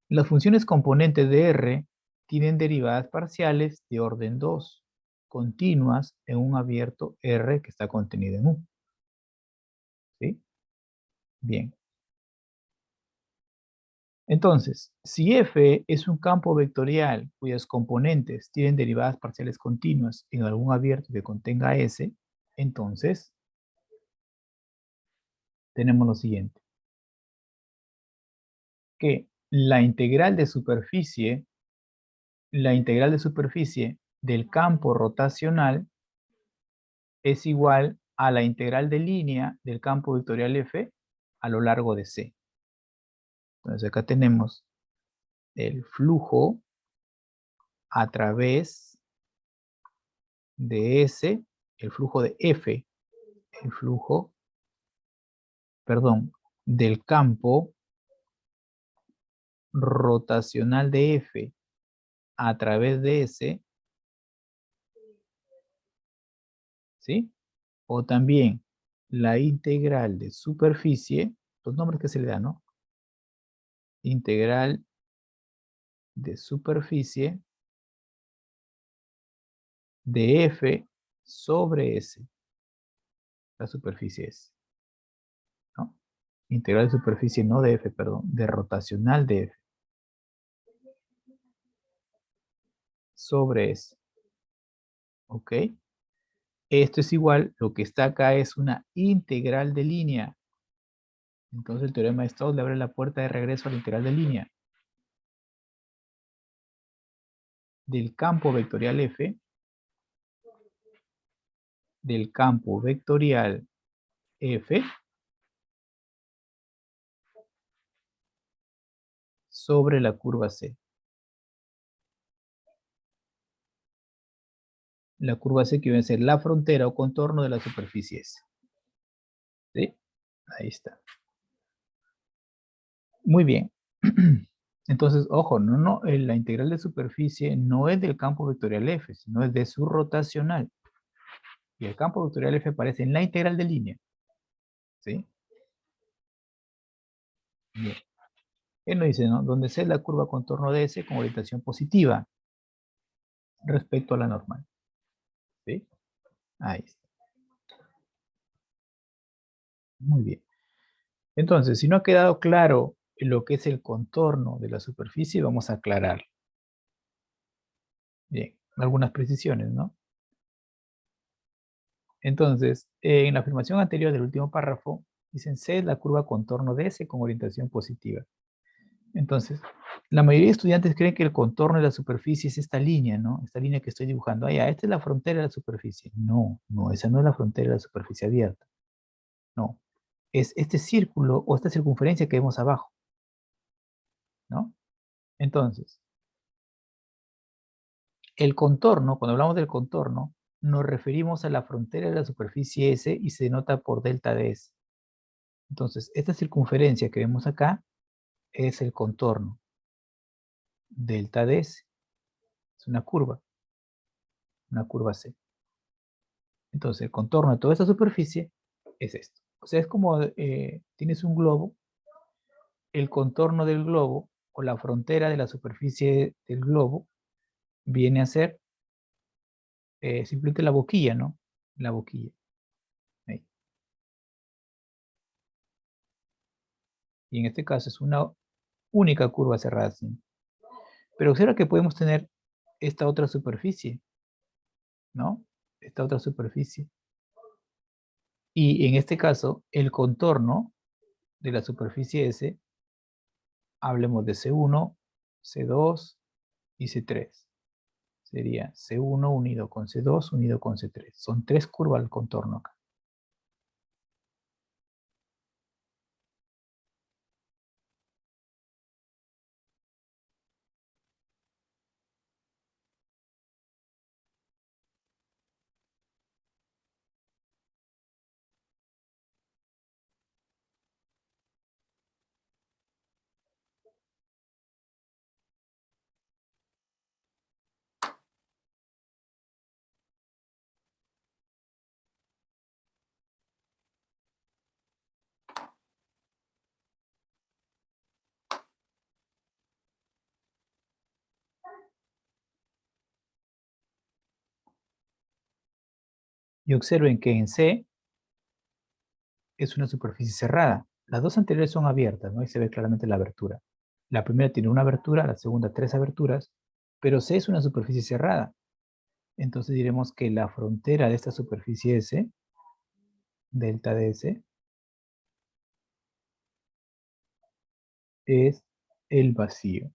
las funciones componentes de R tienen derivadas parciales de orden 2, continuas en un abierto R que está contenido en U. ¿Sí? Bien. Entonces, si F es un campo vectorial cuyas componentes tienen derivadas parciales continuas en algún abierto que contenga S, entonces tenemos lo siguiente, que la integral de superficie del campo rotacional es igual a la integral de línea del campo vectorial F a lo largo de C. Entonces acá tenemos el flujo a través de S, el flujo de F, el flujo, perdón, del campo rotacional de F a través de S, ¿sí? O también la integral de superficie, los nombres que se le dan, ¿no? Integral de superficie de F sobre S, la superficie S, ¿no? Integral de superficie, no de F, perdón, de rotacional de F sobre S, ¿ok? Esto es igual, lo que está acá es una integral de línea. Entonces el teorema de Stokes le abre la puerta de regreso a la integral de línea del campo vectorial F, del campo vectorial F sobre la curva C. La curva C que viene a ser la frontera o contorno de la superficie S. ¿Sí? Ahí está. Muy bien. Entonces, ojo, la integral de superficie no es del campo vectorial F, sino es de su rotacional. Y el campo vectorial F aparece en la integral de línea. ¿Sí? Bien. Él nos dice, ¿no? Donde C es la curva contorno de S con orientación positiva respecto a la normal. ¿Sí? Ahí está. Muy bien. Entonces, si no ha quedado claro lo que es el contorno de la superficie, vamos a aclarar. Bien, algunas precisiones, ¿no? Entonces, en la afirmación anterior del último párrafo, dicen C es la curva contorno de S con orientación positiva. Entonces, la mayoría de estudiantes creen que el contorno de la superficie es esta línea, ¿no? Esta línea que estoy dibujando. Ah, ya, esta es la frontera de la superficie. No, no, esa no es la frontera de la superficie abierta. No, es este círculo o esta circunferencia que vemos abajo, ¿no? Entonces, el contorno, cuando hablamos del contorno, nos referimos a la frontera de la superficie S y se denota por delta de S. Entonces, esta circunferencia que vemos acá es el contorno, delta de S. Es una curva C. Entonces, el contorno de toda esta superficie es esto. O sea, es como tienes un globo, el contorno del globo o la frontera de la superficie del globo viene a ser simplemente la boquilla, ¿no? La boquilla. Ahí. Y en este caso es una única curva cerrada así. Pero observa que podemos tener esta otra superficie, ¿no? Esta otra superficie. Y en este caso, el contorno de la superficie S, hablemos de C1, C2 y C3. Sería C1 unido con C2 unido con C3. Son tres curvas al contorno acá. Y observen que en C es una superficie cerrada. Las dos anteriores son abiertas, ¿no? Ahí se ve claramente la abertura. La primera tiene una abertura, la segunda tres aberturas, pero C es una superficie cerrada. Entonces diremos que la frontera de esta superficie S, delta de S, es el vacío,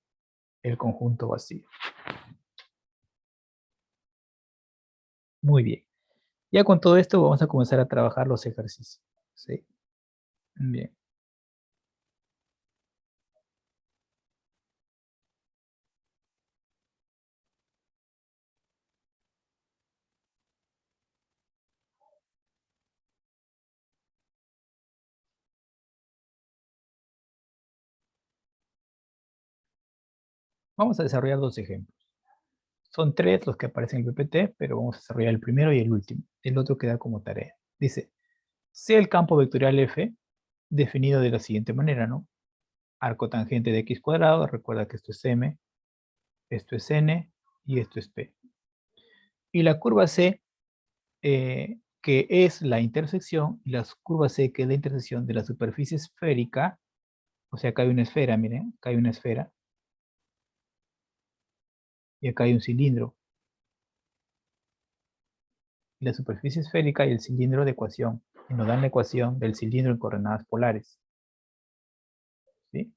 el conjunto vacío. Muy bien. Ya con todo esto vamos a comenzar a trabajar los ejercicios. ¿Sí? Bien. Vamos a desarrollar dos ejemplos. Son tres los que aparecen en el PPT, pero vamos a desarrollar el primero y el último. El otro queda como tarea. Dice, sea el campo vectorial F definido de la siguiente manera, ¿no? Arco tangente de x cuadrado, recuerda que esto es m, esto es n y esto es p. Y la curva C, que es la intersección, y la curva C, que es la intersección de la superficie esférica, o sea, acá hay una esfera, miren, acá hay una esfera, y acá hay un cilindro. Y la superficie esférica y el cilindro de ecuación, y nos dan la ecuación del cilindro en coordenadas polares. ¿Sí?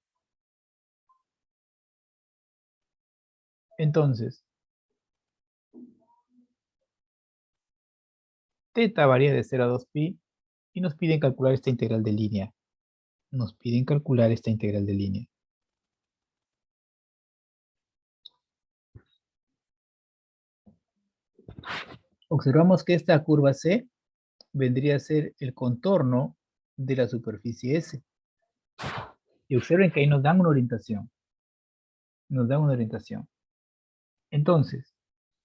Entonces, teta varía de 0 a 2pi y nos piden calcular esta integral de línea. Nos piden calcular esta integral de línea. Observamos que esta curva C vendría a ser el contorno de la superficie S. Y observen que ahí nos dan una orientación. Nos dan una orientación. Entonces,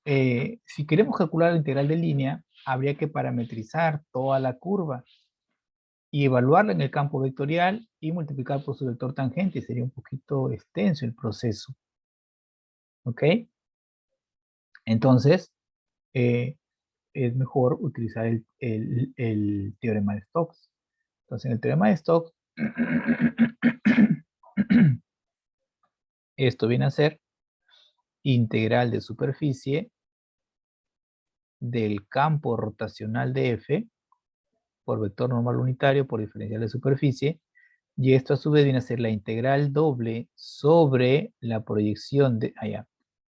si queremos calcular la integral de línea, habría que parametrizar toda la curva y evaluarla en el campo vectorial y multiplicar por su vector tangente. Sería un poquito extenso el proceso. ¿Ok? Entonces, es mejor utilizar el teorema de Stokes. Entonces, en el teorema de Stokes, esto viene a ser integral de superficie del campo rotacional de F por vector normal unitario por diferencial de superficie, y esto a su vez viene a ser la integral doble sobre la proyección de... Allá,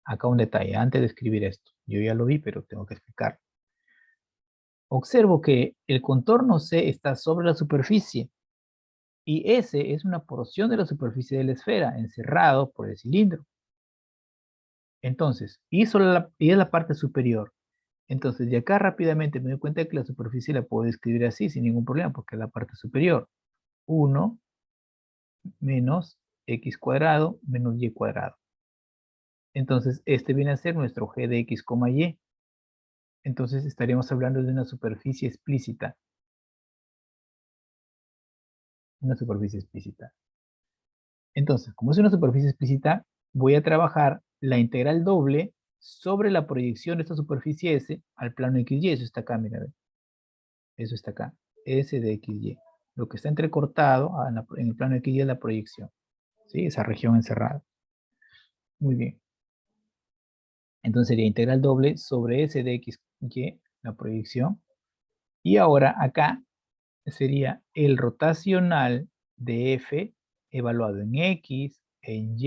acá un detalle, antes de escribir esto, yo ya lo vi, pero tengo que explicar. Observo que el contorno C está sobre la superficie, y S es una porción de la superficie de la esfera, encerrado por el cilindro. Entonces, y es la parte superior. Entonces, de acá rápidamente me doy cuenta que la superficie la puedo escribir así, sin ningún problema, porque es la parte superior. 1 menos x cuadrado menos y cuadrado. Entonces, este viene a ser nuestro g de x, y. Entonces, estaríamos hablando de una superficie explícita. Una superficie explícita. Entonces, como es una superficie explícita, voy a trabajar la integral doble sobre la proyección de esta superficie S al plano XY. Eso está acá, mira. Eso está acá. S de XY. Lo que está entrecortado en el plano XY es la proyección. ¿Sí? Esa región encerrada. Muy bien. Entonces sería integral doble sobre S de XY, la proyección. Y ahora acá sería el rotacional de F evaluado en X, en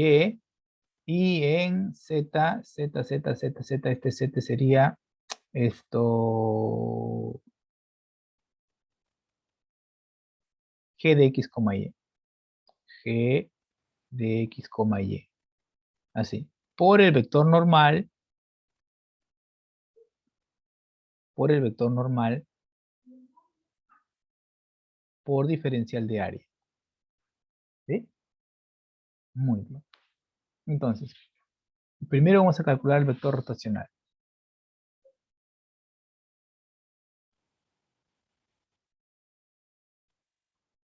y en Z, Z, Z, Z, Z. Este Z sería esto G de X, Y. G de X, Y. Así. Por el vector normal, por diferencial de área. ¿Sí? Muy bien. Entonces, primero vamos a calcular el vector rotacional.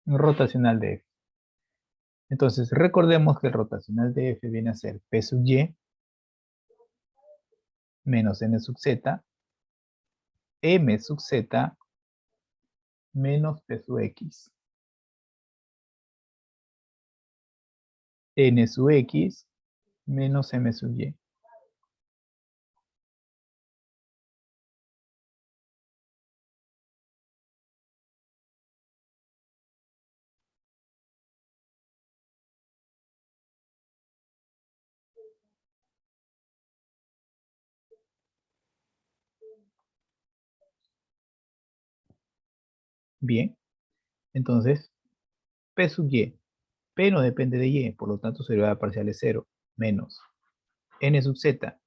Rotacional de F. Entonces, recordemos que el rotacional de F viene a ser P sub Y menos N sub Z, M sub Z menos P sub X. N sub X menos M sub Y. Bien, entonces, P sub Y. P no depende de Y, por lo tanto su derivada parcial es 0, menos N sub Z.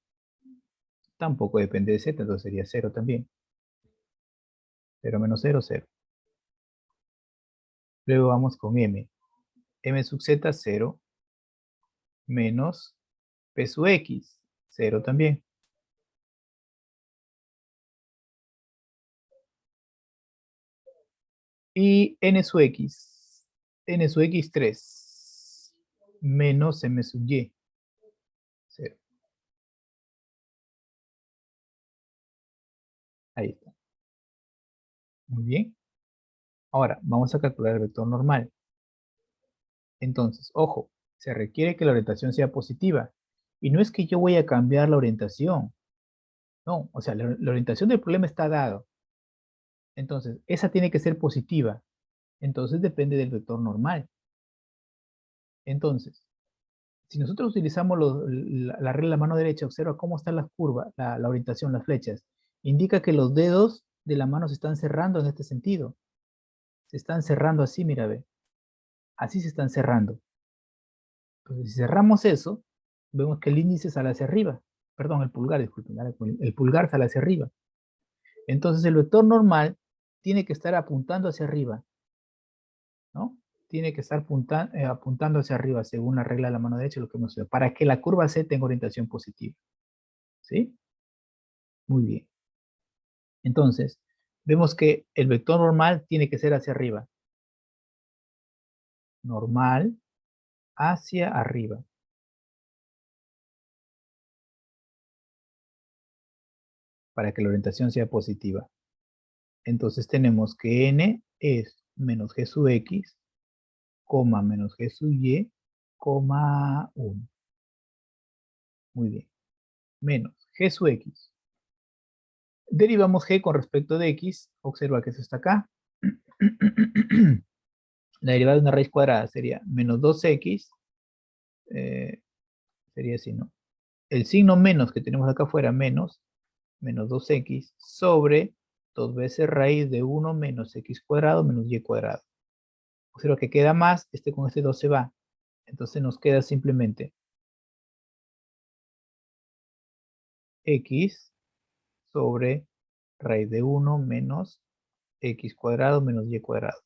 Tampoco depende de Z, entonces sería 0 también. 0 menos 0, 0. Luego vamos con M. M sub Z, 0, menos P sub X, 0 también. Y N sub X, 3, menos M sub Y, 0. Ahí está. Muy bien. Ahora, vamos a calcular el vector normal. Entonces, ojo, se requiere que la orientación sea positiva. Y no es que yo voy a cambiar la orientación. No, o sea, la orientación del problema está dado. Entonces, esa tiene que ser positiva. Entonces, depende del vector normal. Entonces, si nosotros utilizamos la regla de la mano derecha, observa cómo están las curvas, la orientación, las flechas. Indica que los dedos de la mano se están cerrando en este sentido. Se están cerrando así, mira, ve. Así se están cerrando. Entonces, si cerramos eso, vemos que el índice sale hacia arriba. Perdón, el pulgar, disculpen, el pulgar sale hacia arriba. Entonces el vector normal tiene que estar apuntando hacia arriba, ¿no? Tiene que estar apuntando hacia arriba según la regla de la mano derecha, lo que hemos hecho, para que la curva C tenga orientación positiva. ¿Sí? Muy bien. Entonces, vemos que el vector normal tiene que ser hacia arriba. Normal hacia arriba. Para que la orientación sea positiva. Entonces tenemos que n es menos g sub x, coma menos g sub y, coma 1. Muy bien. Menos g sub x. Derivamos g con respecto de x. Observa que eso está acá. La derivada de una raíz cuadrada sería menos 2x. Sería así, ¿no? El signo menos que tenemos acá afuera, menos 2x sobre 2 veces raíz de 1 menos x cuadrado menos y cuadrado. Observa que queda más, con este 2 se va. Entonces nos queda simplemente x sobre raíz de 1 menos x cuadrado menos y cuadrado.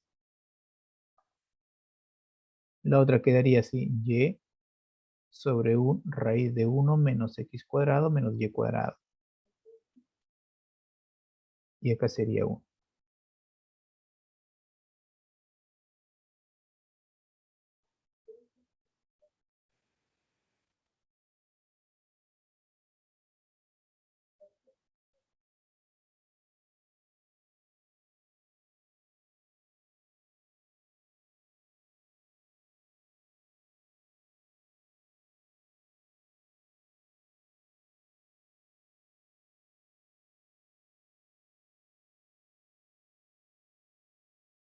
La otra quedaría así, y sobre raíz de 1 menos x cuadrado menos y cuadrado. Y acá sería 1.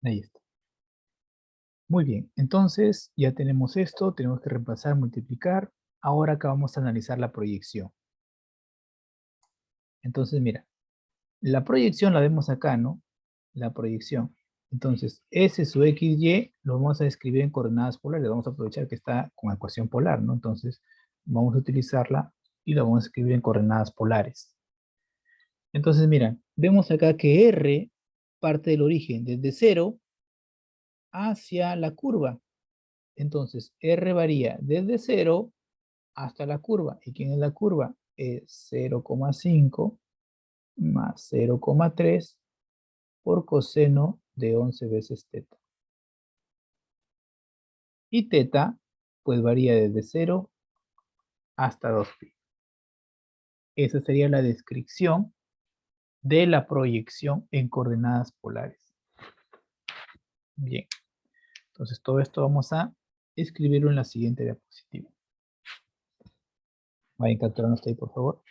Ahí está. Muy bien, entonces ya tenemos esto, tenemos que reemplazar, multiplicar. Ahora acá vamos a analizar la proyección. Entonces mira, la proyección la vemos acá, ¿no? La proyección. Entonces, S sub XY lo vamos a escribir en coordenadas polares. Vamos a aprovechar que está con ecuación polar, ¿no? Entonces, vamos a utilizarla y la vamos a escribir en coordenadas polares. Entonces, mira, vemos acá que R parte del origen desde 0 hacia la curva. Entonces, R varía desde 0 hasta la curva. ¿Y quién es la curva? Es 0,5 más 0,3 por coseno de 11 veces teta. Y teta, pues varía desde 0 hasta 2pi. Esa sería la descripción de la proyección en coordenadas polares. Bien, entonces todo esto vamos a escribirlo en la siguiente diapositiva. Vayan capturando esto ahí, por favor.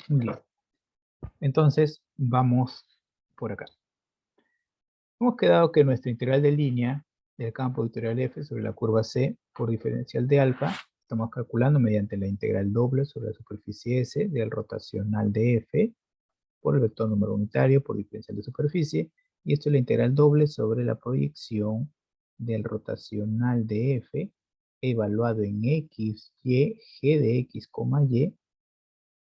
Muy bien. Entonces, vamos por acá. Hemos quedado que nuestra integral de línea del campo vectorial f sobre la curva C por diferencial de alfa, estamos calculando mediante la integral doble sobre la superficie S del rotacional de f por el vector número unitario por diferencial de superficie, y esto es la integral doble sobre la proyección del rotacional de f evaluado en x, y, g de x, y,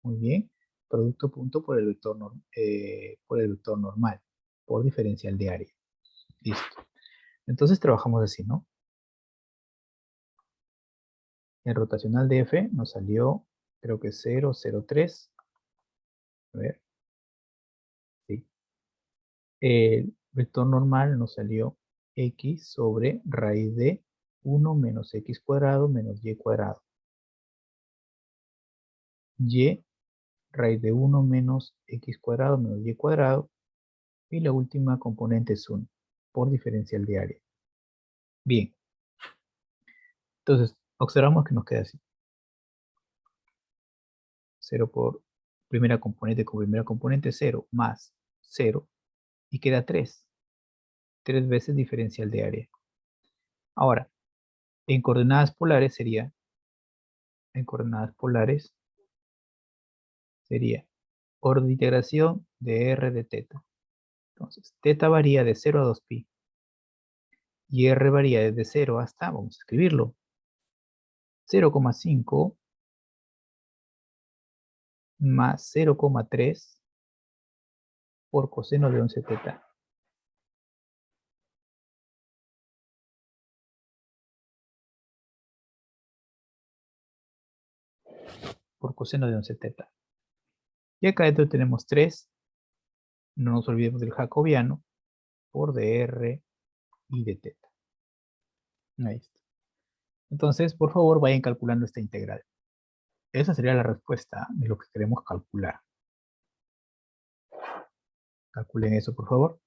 muy bien, producto punto por el vector normal, por diferencial de área. Listo. Entonces trabajamos así, ¿no? El rotacional de f nos salió, creo que 0,03. A ver, sí. El vector normal nos salió x sobre raíz de 1 menos x cuadrado menos y cuadrado. Y raíz de 1 menos x cuadrado menos y cuadrado. Y la última componente es 1 por diferencial de área. Bien. Entonces, observamos que nos queda así. 0 por primera componente con primera componente, 0 más 0. Y queda 3. 3 veces diferencial de área. Ahora, en coordenadas polares sería, orden de integración de r de teta. Entonces, teta varía de 0 a 2pi. Y r varía desde 0 hasta, vamos a escribirlo, 0,5 más 0,3 por coseno de 11 teta. Por coseno de 11 teta. Y acá dentro tenemos 3. No nos olvidemos del jacobiano por dr y de teta. Ahí está. Entonces, por favor, vayan calculando esta integral. Esa sería la respuesta de lo que queremos calcular. Calculen eso, por favor.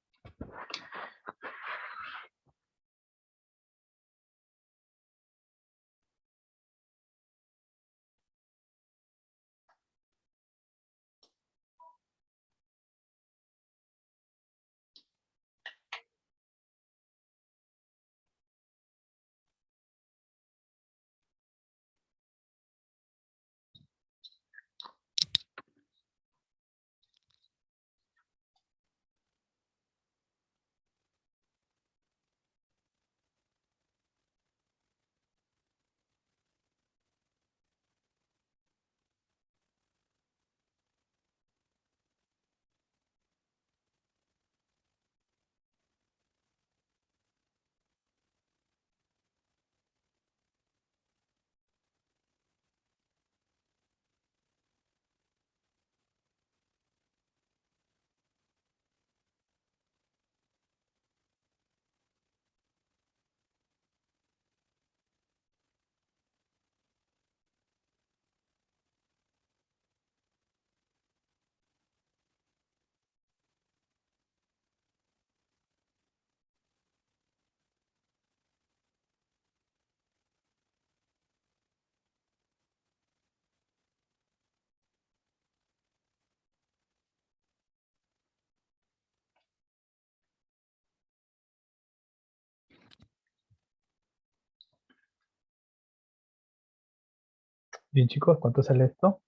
Bien, chicos, ¿cuánto sale esto?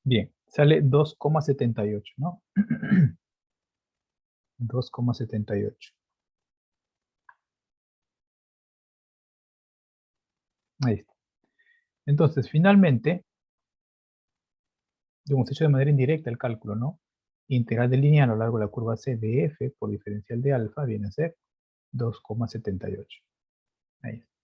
Bien, sale 2,78, ¿no? 2,78. Ahí está. Entonces, finalmente, hemos hecho de manera indirecta el cálculo, ¿no? Integral de lineal a lo largo de la curva C de f por diferencial de alfa viene a ser 2,78. Ahí está.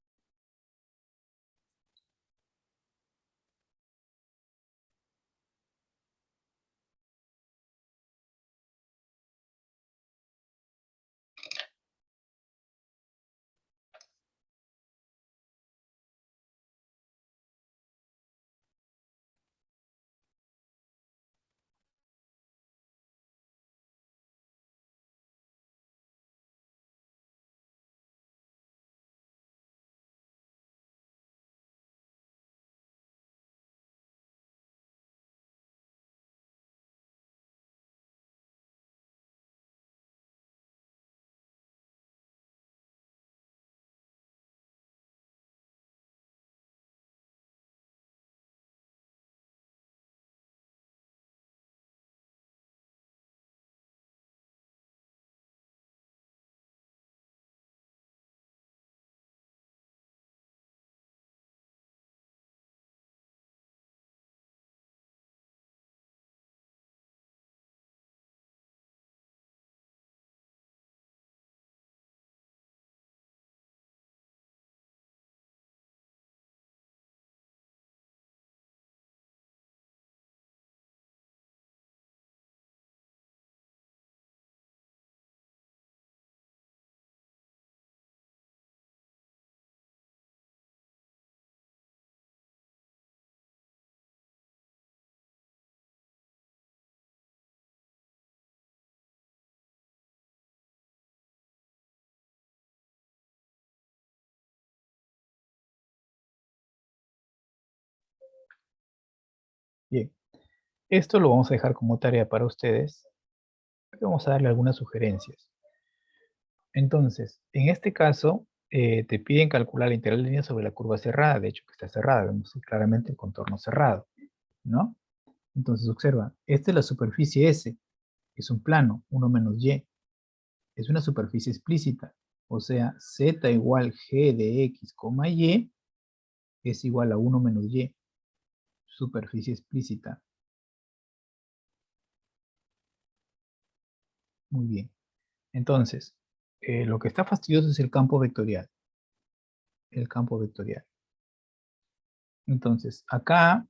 Bien, esto lo vamos a dejar como tarea para ustedes. Vamos a darle algunas sugerencias. Entonces, en este caso, te piden calcular la integral de línea sobre la curva cerrada. De hecho, que está cerrada. Vemos claramente el contorno cerrado, ¿no? Entonces, observa, esta es la superficie S. Es un plano, 1 menos Y. Es una superficie explícita. O sea, Z igual G de X, Y es igual a 1 menos Y. Superficie explícita. Muy bien. Entonces, lo que está fastidioso es el campo vectorial. El campo vectorial. Entonces, acá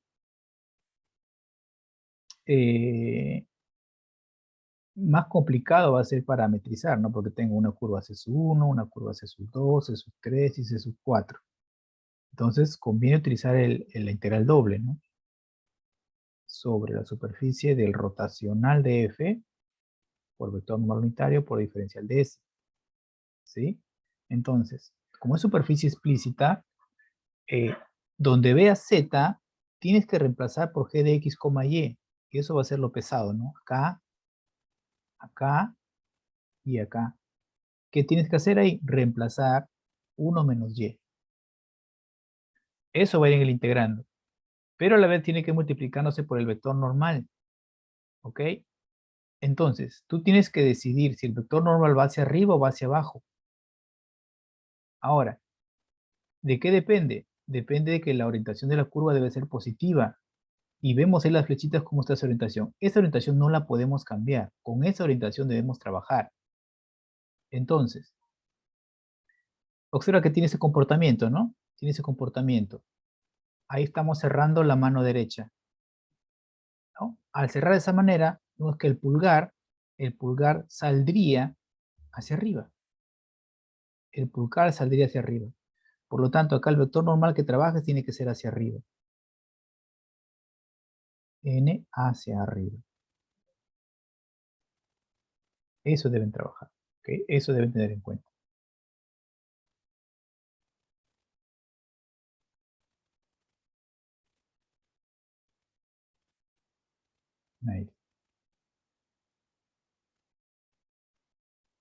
más complicado va a ser parametrizar, ¿no? Porque tengo una curva C sub 1, una curva C sub 2, C sub 3 y C sub 4. Entonces, conviene utilizar la integral doble, ¿no? Sobre la superficie del rotacional de F por vector normal unitario por diferencial de S. ¿Sí? Entonces, como es superficie explícita, eh, donde veas Z, tienes que reemplazar por G de X, Y. Y eso va a ser lo pesado, ¿no? Acá, acá y acá. ¿Qué tienes que hacer ahí? Reemplazar 1 menos Y. Eso va a ir en el integrando. Pero a la vez tiene que multiplicándose por el vector normal. ¿Ok? Entonces, tú tienes que decidir si el vector normal va hacia arriba o va hacia abajo. Ahora, ¿de qué depende? Depende de que la orientación de la curva debe ser positiva. Y vemos en las flechitas cómo está esa orientación. Esa orientación no la podemos cambiar. Con esa orientación debemos trabajar. Entonces, observa que tiene ese comportamiento, ¿no? Tiene ese comportamiento. Ahí estamos cerrando la mano derecha, ¿no? Al cerrar de esa manera, vemos que el pulgar saldría hacia arriba. El pulgar saldría hacia arriba. Por lo tanto, acá el vector normal que trabajes tiene que ser hacia arriba. N hacia arriba. Eso deben trabajar. ¿Okay? Eso deben tener en cuenta. Ahí.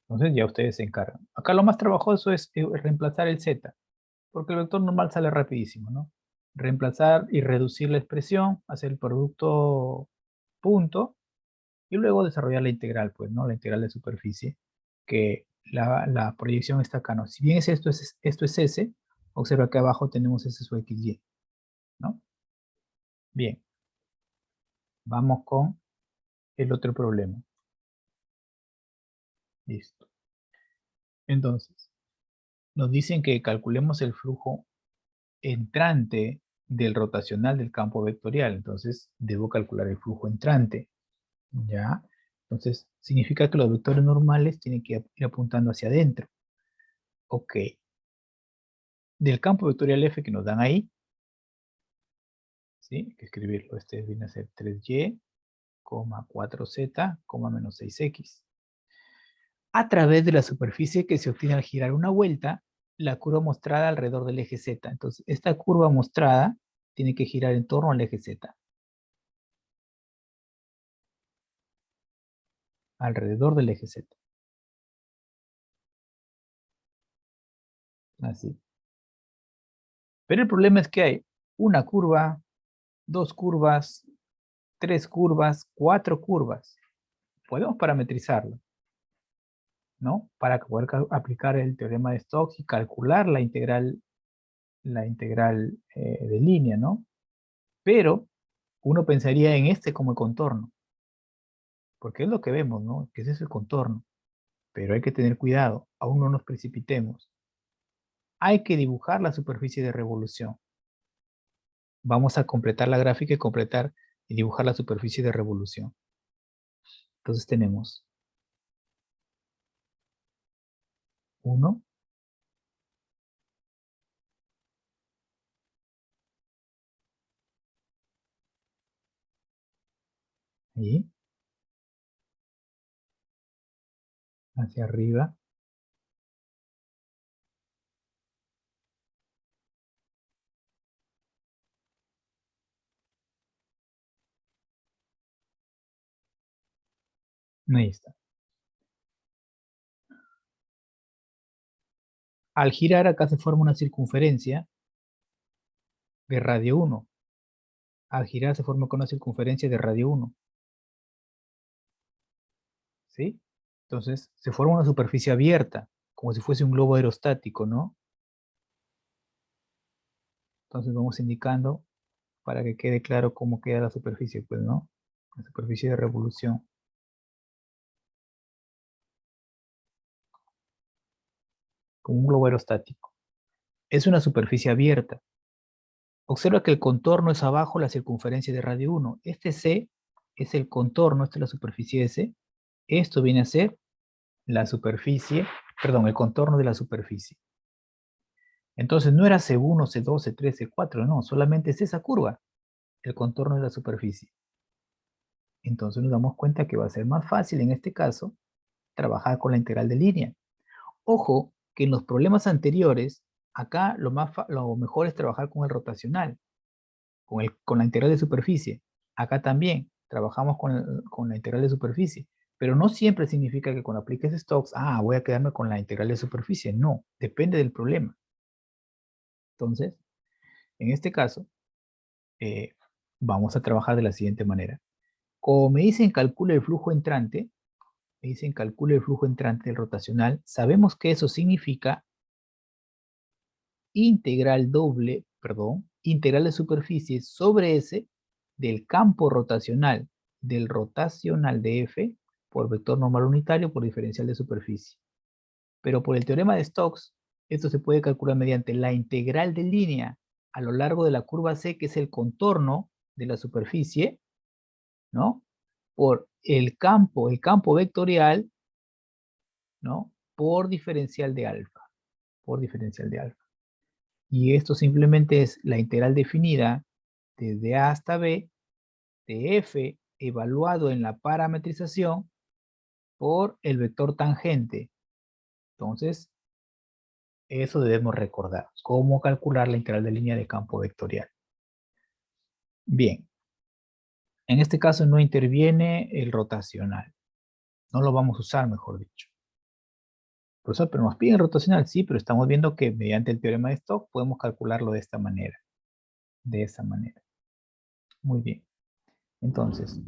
Entonces ya ustedes se encargan. Acá lo más trabajoso es reemplazar el z, porque el vector normal sale rapidísimo, ¿no? Reemplazar y reducir la expresión, hacer el producto punto, y luego desarrollar la integral, pues, ¿no? La integral de superficie, que la proyección está acá, ¿no? Si bien esto es S, observa que abajo tenemos S sub XY, ¿no? Bien, vamos con el otro problema. Listo. Entonces, nos dicen que calculemos el flujo entrante del rotacional del campo vectorial. Entonces, debo calcular el flujo entrante. ¿Ya? Entonces, significa que los vectores normales tienen que ir apuntando hacia adentro. Ok. Del campo vectorial F que nos dan ahí, ¿sí? Hay que escribirlo. Este viene a ser 3y, 4z, menos 6x. A través de la superficie que se obtiene al girar una vuelta, la curva mostrada alrededor del eje z. Entonces, esta curva mostrada tiene que girar en torno al eje z. Alrededor del eje z. Así. Pero el problema es que hay una curva, dos curvas, tres curvas, cuatro curvas. Podemos parametrizarlo, ¿no? Para poder aplicar el teorema de Stokes y calcular la integral de línea, ¿no? Pero uno pensaría en este como el contorno, porque es lo que vemos, ¿no? Que ese es el contorno. Pero hay que tener cuidado, aún no nos precipitemos. Hay que dibujar la superficie de revolución. Vamos a completar la gráfica y completar y dibujar la superficie de revolución. Entonces tenemos 1, y hacia arriba, Ahí está. Al girar acá se forma una circunferencia de radio 1. Al girar se forma con una circunferencia de radio 1. ¿Sí? Entonces se forma una superficie abierta, como si fuese un globo aerostático, ¿no? Entonces vamos indicando para que quede claro cómo queda la superficie, pues, ¿no? La superficie de revolución. Como un globo aerostático. Es una superficie abierta. Observa que el contorno es abajo la circunferencia de radio 1. Este C es el contorno, esta es la superficie S. Esto viene a ser la superficie, perdón, el contorno de la superficie. Entonces no era C1, C2, C3, C4, no, solamente es esa curva, el contorno de la superficie. Entonces nos damos cuenta que va a ser más fácil en este caso trabajar con la integral de línea. Ojo que en los problemas anteriores, acá lo mejor es trabajar con el rotacional, con la integral de superficie. Acá también trabajamos con la integral de superficie, pero no siempre significa que cuando apliques Stokes, voy a quedarme con la integral de superficie. No, depende del problema. Entonces, en este caso, vamos a trabajar de la siguiente manera. Como me dicen calcule el flujo entrante, me dicen calcule el flujo entrante del rotacional, sabemos que eso significa integral de superficie sobre S del campo rotacional de F por vector normal unitario por diferencial de superficie. Pero por el teorema de Stokes, esto se puede calcular mediante la integral de línea a lo largo de la curva C, que es el contorno de la superficie, ¿no? Por el campo vectorial, ¿no? Por diferencial de alfa, por diferencial de alfa. Y esto simplemente es la integral definida desde A hasta B de F evaluado en la parametrización por el vector tangente. Entonces, eso debemos recordar. Cómo calcular la integral de línea de campo vectorial. Bien. En este caso no interviene el rotacional. No lo vamos a usar, mejor dicho. Profesor, pero nos piden rotacional, sí, pero estamos viendo que mediante el teorema de Stokes podemos calcularlo de esta manera. De esa manera. Muy bien. Entonces,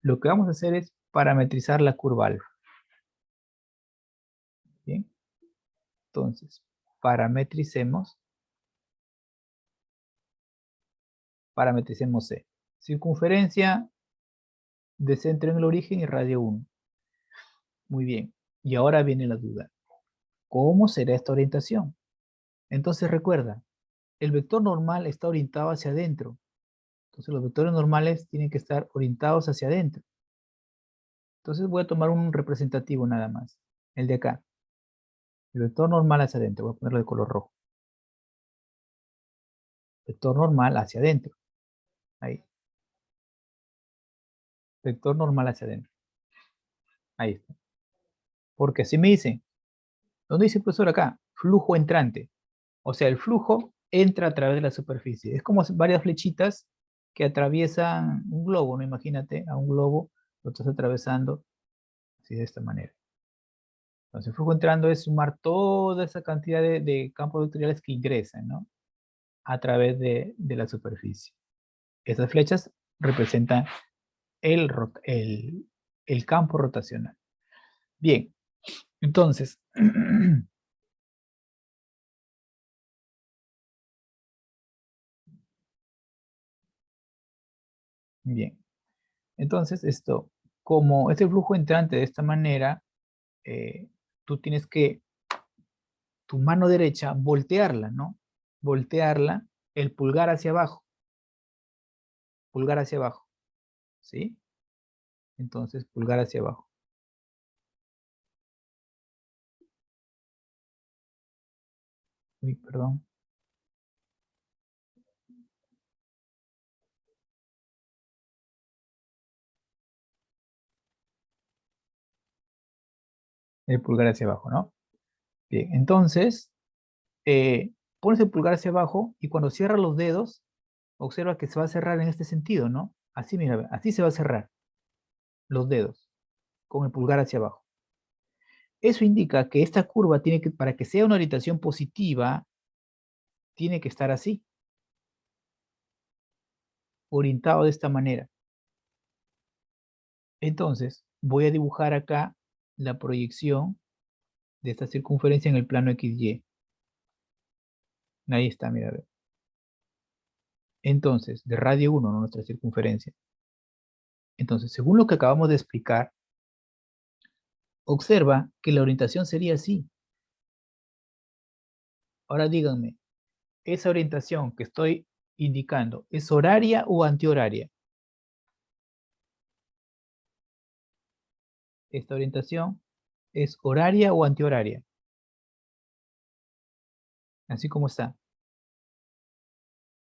lo que vamos a hacer es parametrizar la curva alfa. Bien. Entonces, parametricemos C. Circunferencia de centro en el origen y radio 1. Muy bien. Y ahora viene la duda. ¿Cómo será esta orientación? Entonces recuerda, el vector normal está orientado hacia adentro. Entonces los vectores normales tienen que estar orientados hacia adentro. Entonces voy a tomar un representativo nada más. El de acá. El vector normal hacia adentro. Voy a ponerlo de color rojo. Vector normal hacia adentro. Ahí. Vector normal hacia adentro. Ahí está. Porque así me dicen. ¿Dónde dice el profesor acá? Flujo entrante. O sea, el flujo entra a través de la superficie. Es como varias flechitas que atraviesan un globo, ¿no? Imagínate a un globo, lo estás atravesando así de esta manera. Entonces, el flujo entrando es sumar toda esa cantidad de campos vectoriales que ingresan, ¿no? A través de la superficie. Esas flechas representan el, el campo rotacional. Bien, entonces, bien, entonces esto, como este flujo entrante de esta manera, tú tienes que, tu mano derecha, voltearla, ¿no? Voltearla, el pulgar hacia abajo, ¿sí? Entonces, pulgar hacia abajo. Uy, perdón. El pulgar hacia abajo, ¿no? Bien, entonces, pones el pulgar hacia abajo y cuando cierras los dedos, observa que se va a cerrar en este sentido, ¿no? Así, mira, así se va a cerrar los dedos. con el pulgar hacia abajo. Eso indica que esta curva tiene que, para que sea una orientación positiva, tiene que estar así, orientado de esta manera. Entonces, voy a dibujar acá la proyección de esta circunferencia en el plano XY. Ahí está, mira. Entonces, de radio 1, ¿no? Nuestra circunferencia. Entonces, según lo que acabamos de explicar, observa que la orientación sería así. Ahora díganme, ¿esa orientación que estoy indicando es horaria o antihoraria? ¿Esta orientación es horaria o antihoraria? Así como está.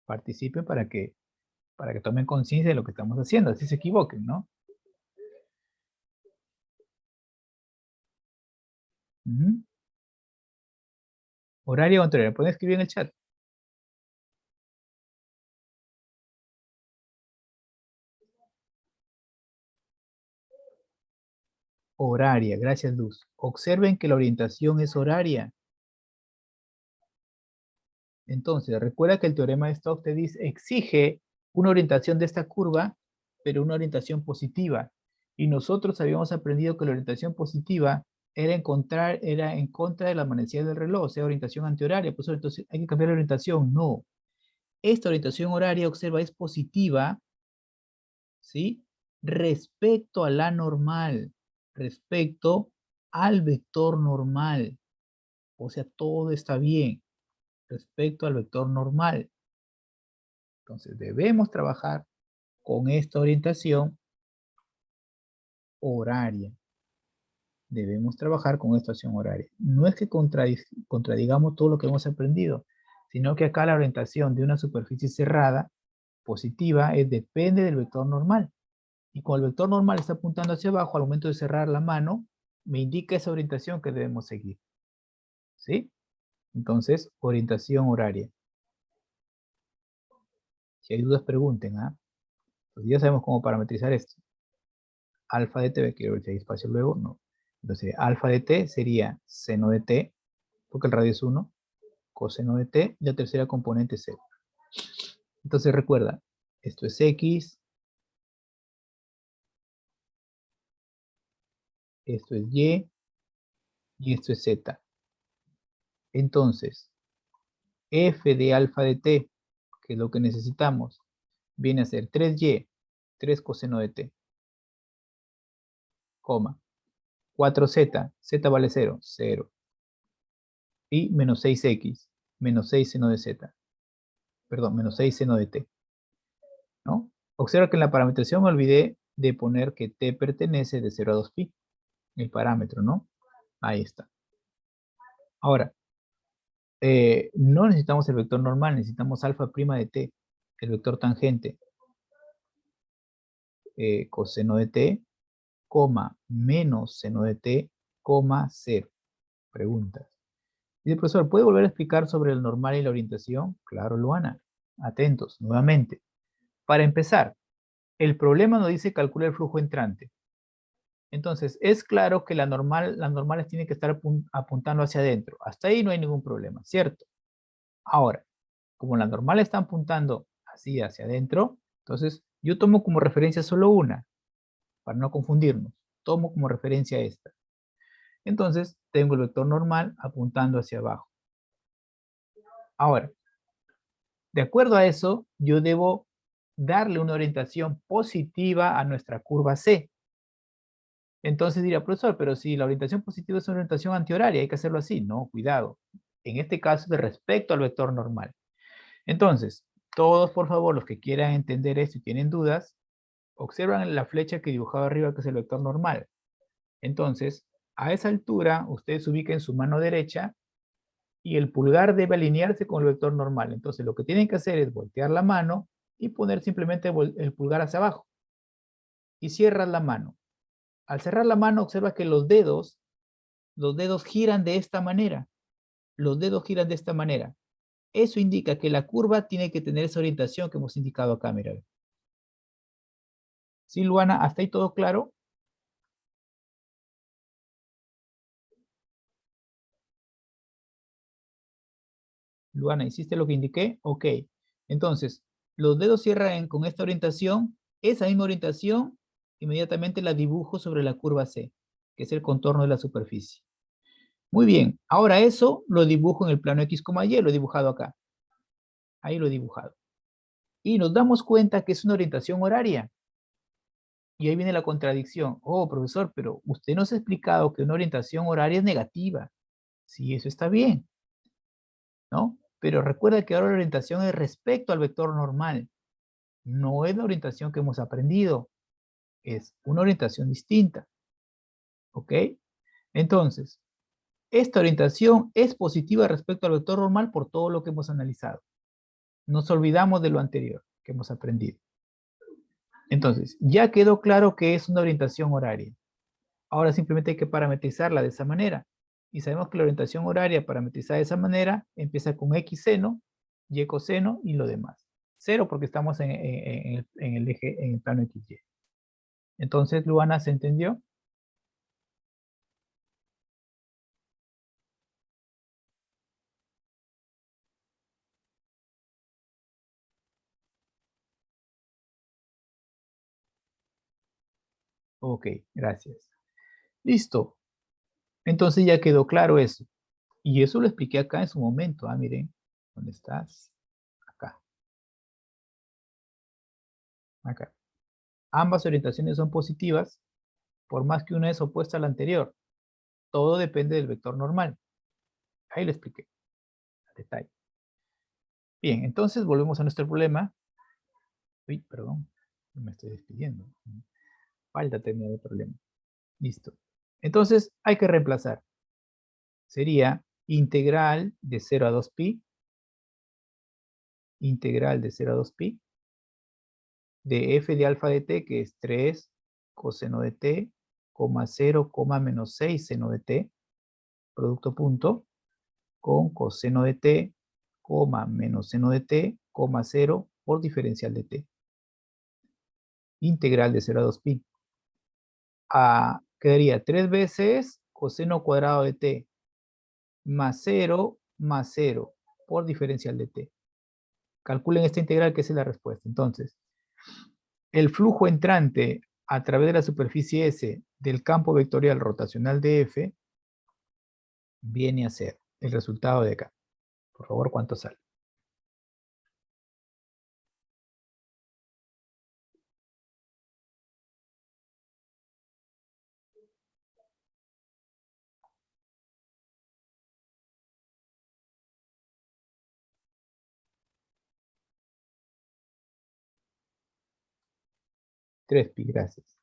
Participen para que tomen conciencia de lo que estamos haciendo, así se equivoquen, ¿no? Ujú. Horaria o antihoraria. Pueden escribir en el chat. Horaria, gracias Luz. Observen que la orientación es horaria. Entonces, recuerda que el teorema de Stokes te dice, exige una orientación de esta curva, pero una orientación positiva. Y nosotros habíamos aprendido que la orientación positiva era en contra de la manecilla del reloj, o sea, orientación antihoraria. Pues entonces hay que cambiar la orientación. No. Esta orientación horaria, observa, es positiva, ¿sí? Respecto a la normal, respecto al vector normal. O sea, todo está bien respecto al vector normal. Entonces debemos trabajar con esta orientación horaria. Debemos trabajar con esta orientación horaria. No es que contradigamos todo lo que hemos aprendido, sino que acá la orientación de una superficie cerrada positiva depende del vector normal. Y cuando el vector normal está apuntando hacia abajo, al momento de cerrar la mano, me indica esa orientación que debemos seguir. ¿Sí? Entonces, orientación horaria. Si hay dudas, pregunten. Pues ya sabemos cómo parametrizar esto. Alfa de t, quiero ver si hay espacio luego, no. Entonces, alfa de t sería seno de t, porque el radio es 1, coseno de t, y la tercera componente es 0. Entonces recuerda, esto es x, esto es y esto es z. Entonces, f de alfa de t, que es lo que necesitamos, viene a ser 3y, 3 coseno de t, coma, 4z, z vale 0, 0, y menos 6x, menos 6 seno de z, perdón, menos 6 seno de t, ¿no? Observa que en la parametrización me olvidé de poner que t pertenece de 0 a 2pi, el parámetro, ¿no? Ahí está. Ahora, no necesitamos el vector normal, necesitamos alfa prima de t, el vector tangente, coseno de t, coma, menos seno de t, coma, 0. Preguntas. Dice, profesor, ¿puede volver a explicar sobre el normal y la orientación? Claro, Luana. Atentos, nuevamente. Para empezar, el problema nos dice calcula el flujo entrante. Entonces, es claro que las normales tienen que estar apuntando hacia adentro. Hasta ahí no hay ningún problema, ¿cierto? Ahora, como las normales están apuntando así hacia adentro, entonces yo tomo como referencia solo una, para no confundirnos. Tomo como referencia esta. Entonces, tengo el vector normal apuntando hacia abajo. Ahora, de acuerdo a eso, yo debo darle una orientación positiva a nuestra curva C. Entonces diría, profesor, pero si la orientación positiva es una orientación antihoraria, hay que hacerlo así. No, cuidado. En este caso, de respecto al vector normal. Entonces, todos, por favor, los que quieran entender esto y tienen dudas, observan la flecha que he dibujado arriba, que es el vector normal. Entonces, a esa altura, ustedes ubiquen su mano derecha y el pulgar debe alinearse con el vector normal. Entonces, lo que tienen que hacer es voltear la mano y poner simplemente el pulgar hacia abajo. Y cierras la mano. Al cerrar la mano, observa que los dedos giran de esta manera. Los dedos giran de esta manera. Eso indica que la curva tiene que tener esa orientación que hemos indicado acá, mira. ¿Sí, Luana? ¿Hasta ahí todo claro? Luana, ¿hiciste lo que indiqué? Ok. Entonces, los dedos cierran con esta orientación. Esa misma orientación, inmediatamente la dibujo sobre la curva C, que es el contorno de la superficie. Muy bien. Ahora eso lo dibujo en el plano X, Y, lo he dibujado acá. Ahí lo he dibujado. Y nos damos cuenta que es una orientación horaria. Y ahí viene la contradicción. Oh, profesor, pero usted nos ha explicado que una orientación horaria es negativa. Sí, eso está bien, ¿no? Pero recuerda que ahora la orientación es respecto al vector normal. No es la orientación que hemos aprendido. Es una orientación distinta. ¿Ok? Entonces, esta orientación es positiva respecto al vector normal por todo lo que hemos analizado. Nos olvidamos de lo anterior que hemos aprendido. Entonces, ya quedó claro que es una orientación horaria. Ahora simplemente hay que parametrizarla de esa manera. Y sabemos que la orientación horaria parametrizada de esa manera empieza con X seno, Y coseno y lo demás. Cero porque estamos en el eje, en el plano XY. Entonces, Luana, ¿se entendió? Ok, gracias. Listo. Entonces ya quedó claro eso. Y eso lo expliqué acá en su momento. Ah, miren, ¿dónde estás? Acá, acá. Ambas orientaciones son positivas, por más que una es opuesta a la anterior. Todo depende del vector normal. Ahí lo expliqué, a detalle. Bien, entonces volvemos a nuestro problema. Uy, perdón, me estoy despidiendo. Falta terminar el problema. Listo. Entonces hay que reemplazar. Sería integral de 0 a 2pi, integral de 0 a 2pi, de f de alfa de t, que es 3 coseno de t, 0, menos 6 seno de t, producto punto, con coseno de t, menos seno de t, 0 por diferencial de t. Integral de 0 a 2pi. Quedaría 3 veces coseno cuadrado de t, más 0, por diferencial de t. Calculen esta integral que es la respuesta. Entonces, el flujo entrante a través de la superficie S del campo vectorial rotacional de F viene a ser el resultado de acá. Por favor, ¿cuánto sale? Tres pi, gracias.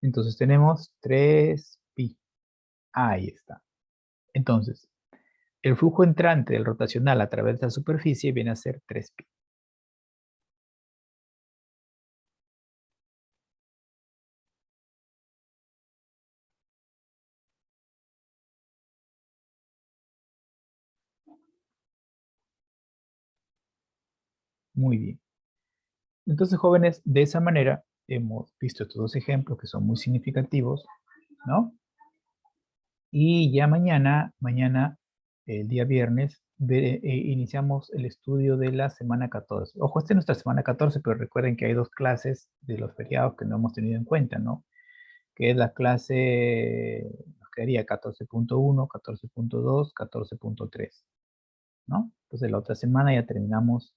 Entonces tenemos 3 pi. Ahí está. Entonces, el flujo entrante del rotacional a través de la superficie viene a ser 3 pi. Muy bien. Entonces, jóvenes, de esa manera hemos visto estos dos ejemplos que son muy significativos, ¿no? Y ya mañana, el día viernes, iniciamos el estudio de la semana 14. Ojo, esta es nuestra semana 14, pero recuerden que hay dos clases de los feriados que no hemos tenido en cuenta, ¿no? Que es la clase, nos quedaría 14.1, 14.2, 14.3, ¿no? Entonces la otra semana ya terminamos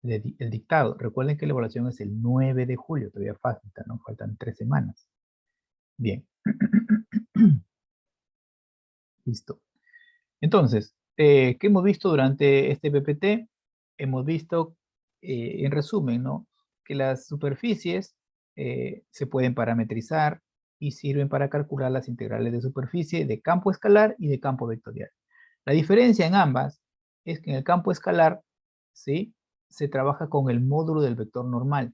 el dictado. Recuerden que la evaluación es el 9 de julio, todavía falta, ¿no? Faltan 3 semanas. Bien. Listo. Entonces, ¿qué hemos visto durante este PPT? Hemos visto, en resumen, ¿no? Que las superficies se pueden parametrizar y sirven para calcular las integrales de superficie de campo escalar y de campo vectorial. La diferencia en ambas es que en el campo escalar, ¿sí?, se trabaja con el módulo del vector normal.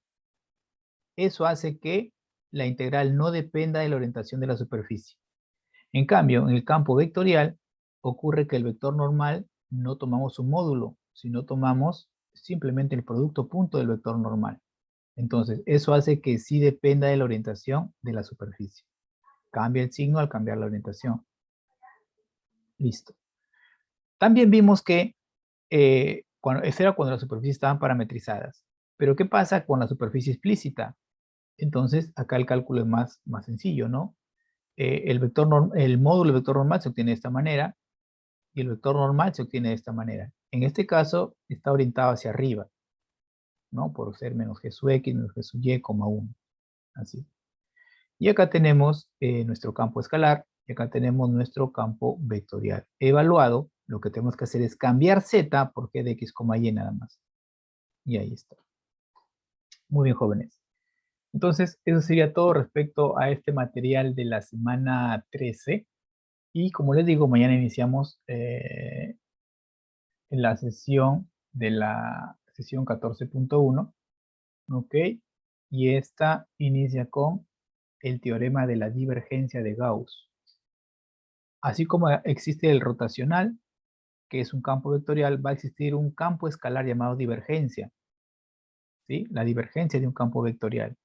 Eso hace que la integral no dependa de la orientación de la superficie. En cambio, en el campo vectorial ocurre que el vector normal no tomamos un módulo, sino tomamos simplemente el producto punto del vector normal. Entonces, eso hace que sí dependa de la orientación de la superficie. Cambia el signo al cambiar la orientación. Listo. También vimos que eso era cuando las superficies estaban parametrizadas. Pero ¿qué pasa con la superficie explícita? Entonces, acá el cálculo es más sencillo, ¿no? El módulo de vector normal se obtiene de esta manera y el vector normal se obtiene de esta manera. En este caso, está orientado hacia arriba, ¿no? Por ser menos g sub x menos g sub y, 1. Así. Y acá tenemos nuestro campo escalar y acá tenemos nuestro campo vectorial. Evaluado, lo que tenemos que hacer es cambiar z por g de x, y nada más. Y ahí está. Muy bien, jóvenes. Entonces, eso sería todo respecto a este material de la semana 13. Y como les digo, mañana iniciamos la sesión de la sesión 14.1, ¿ok? Y esta inicia con el teorema de la divergencia de Gauss. Así como existe el rotacional, que es un campo vectorial, va a existir un campo escalar llamado divergencia, ¿sí? La divergencia de un campo vectorial.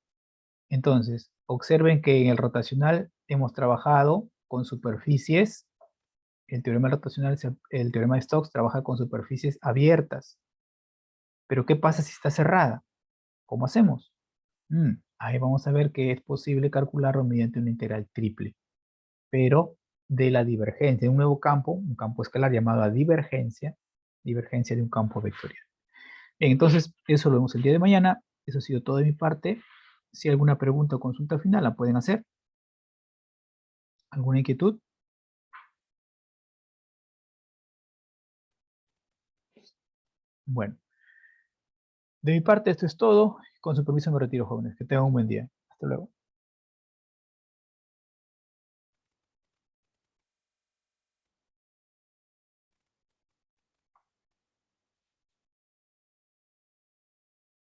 Entonces, observen que en el rotacional hemos trabajado con superficies. El teorema rotacional, el teorema de Stokes trabaja con superficies abiertas. Pero ¿qué pasa si está cerrada? ¿Cómo hacemos? Ahí vamos a ver que es posible calcularlo mediante una integral triple, pero de la divergencia de un nuevo campo, un campo escalar llamado divergencia de un campo vectorial. Bien, entonces eso lo vemos el día de mañana. Eso ha sido todo de mi parte. Si hay alguna pregunta o consulta final, la pueden hacer. ¿Alguna inquietud? Bueno, de mi parte esto es todo. Con su permiso me retiro, jóvenes. Que tengan un buen día. Hasta luego.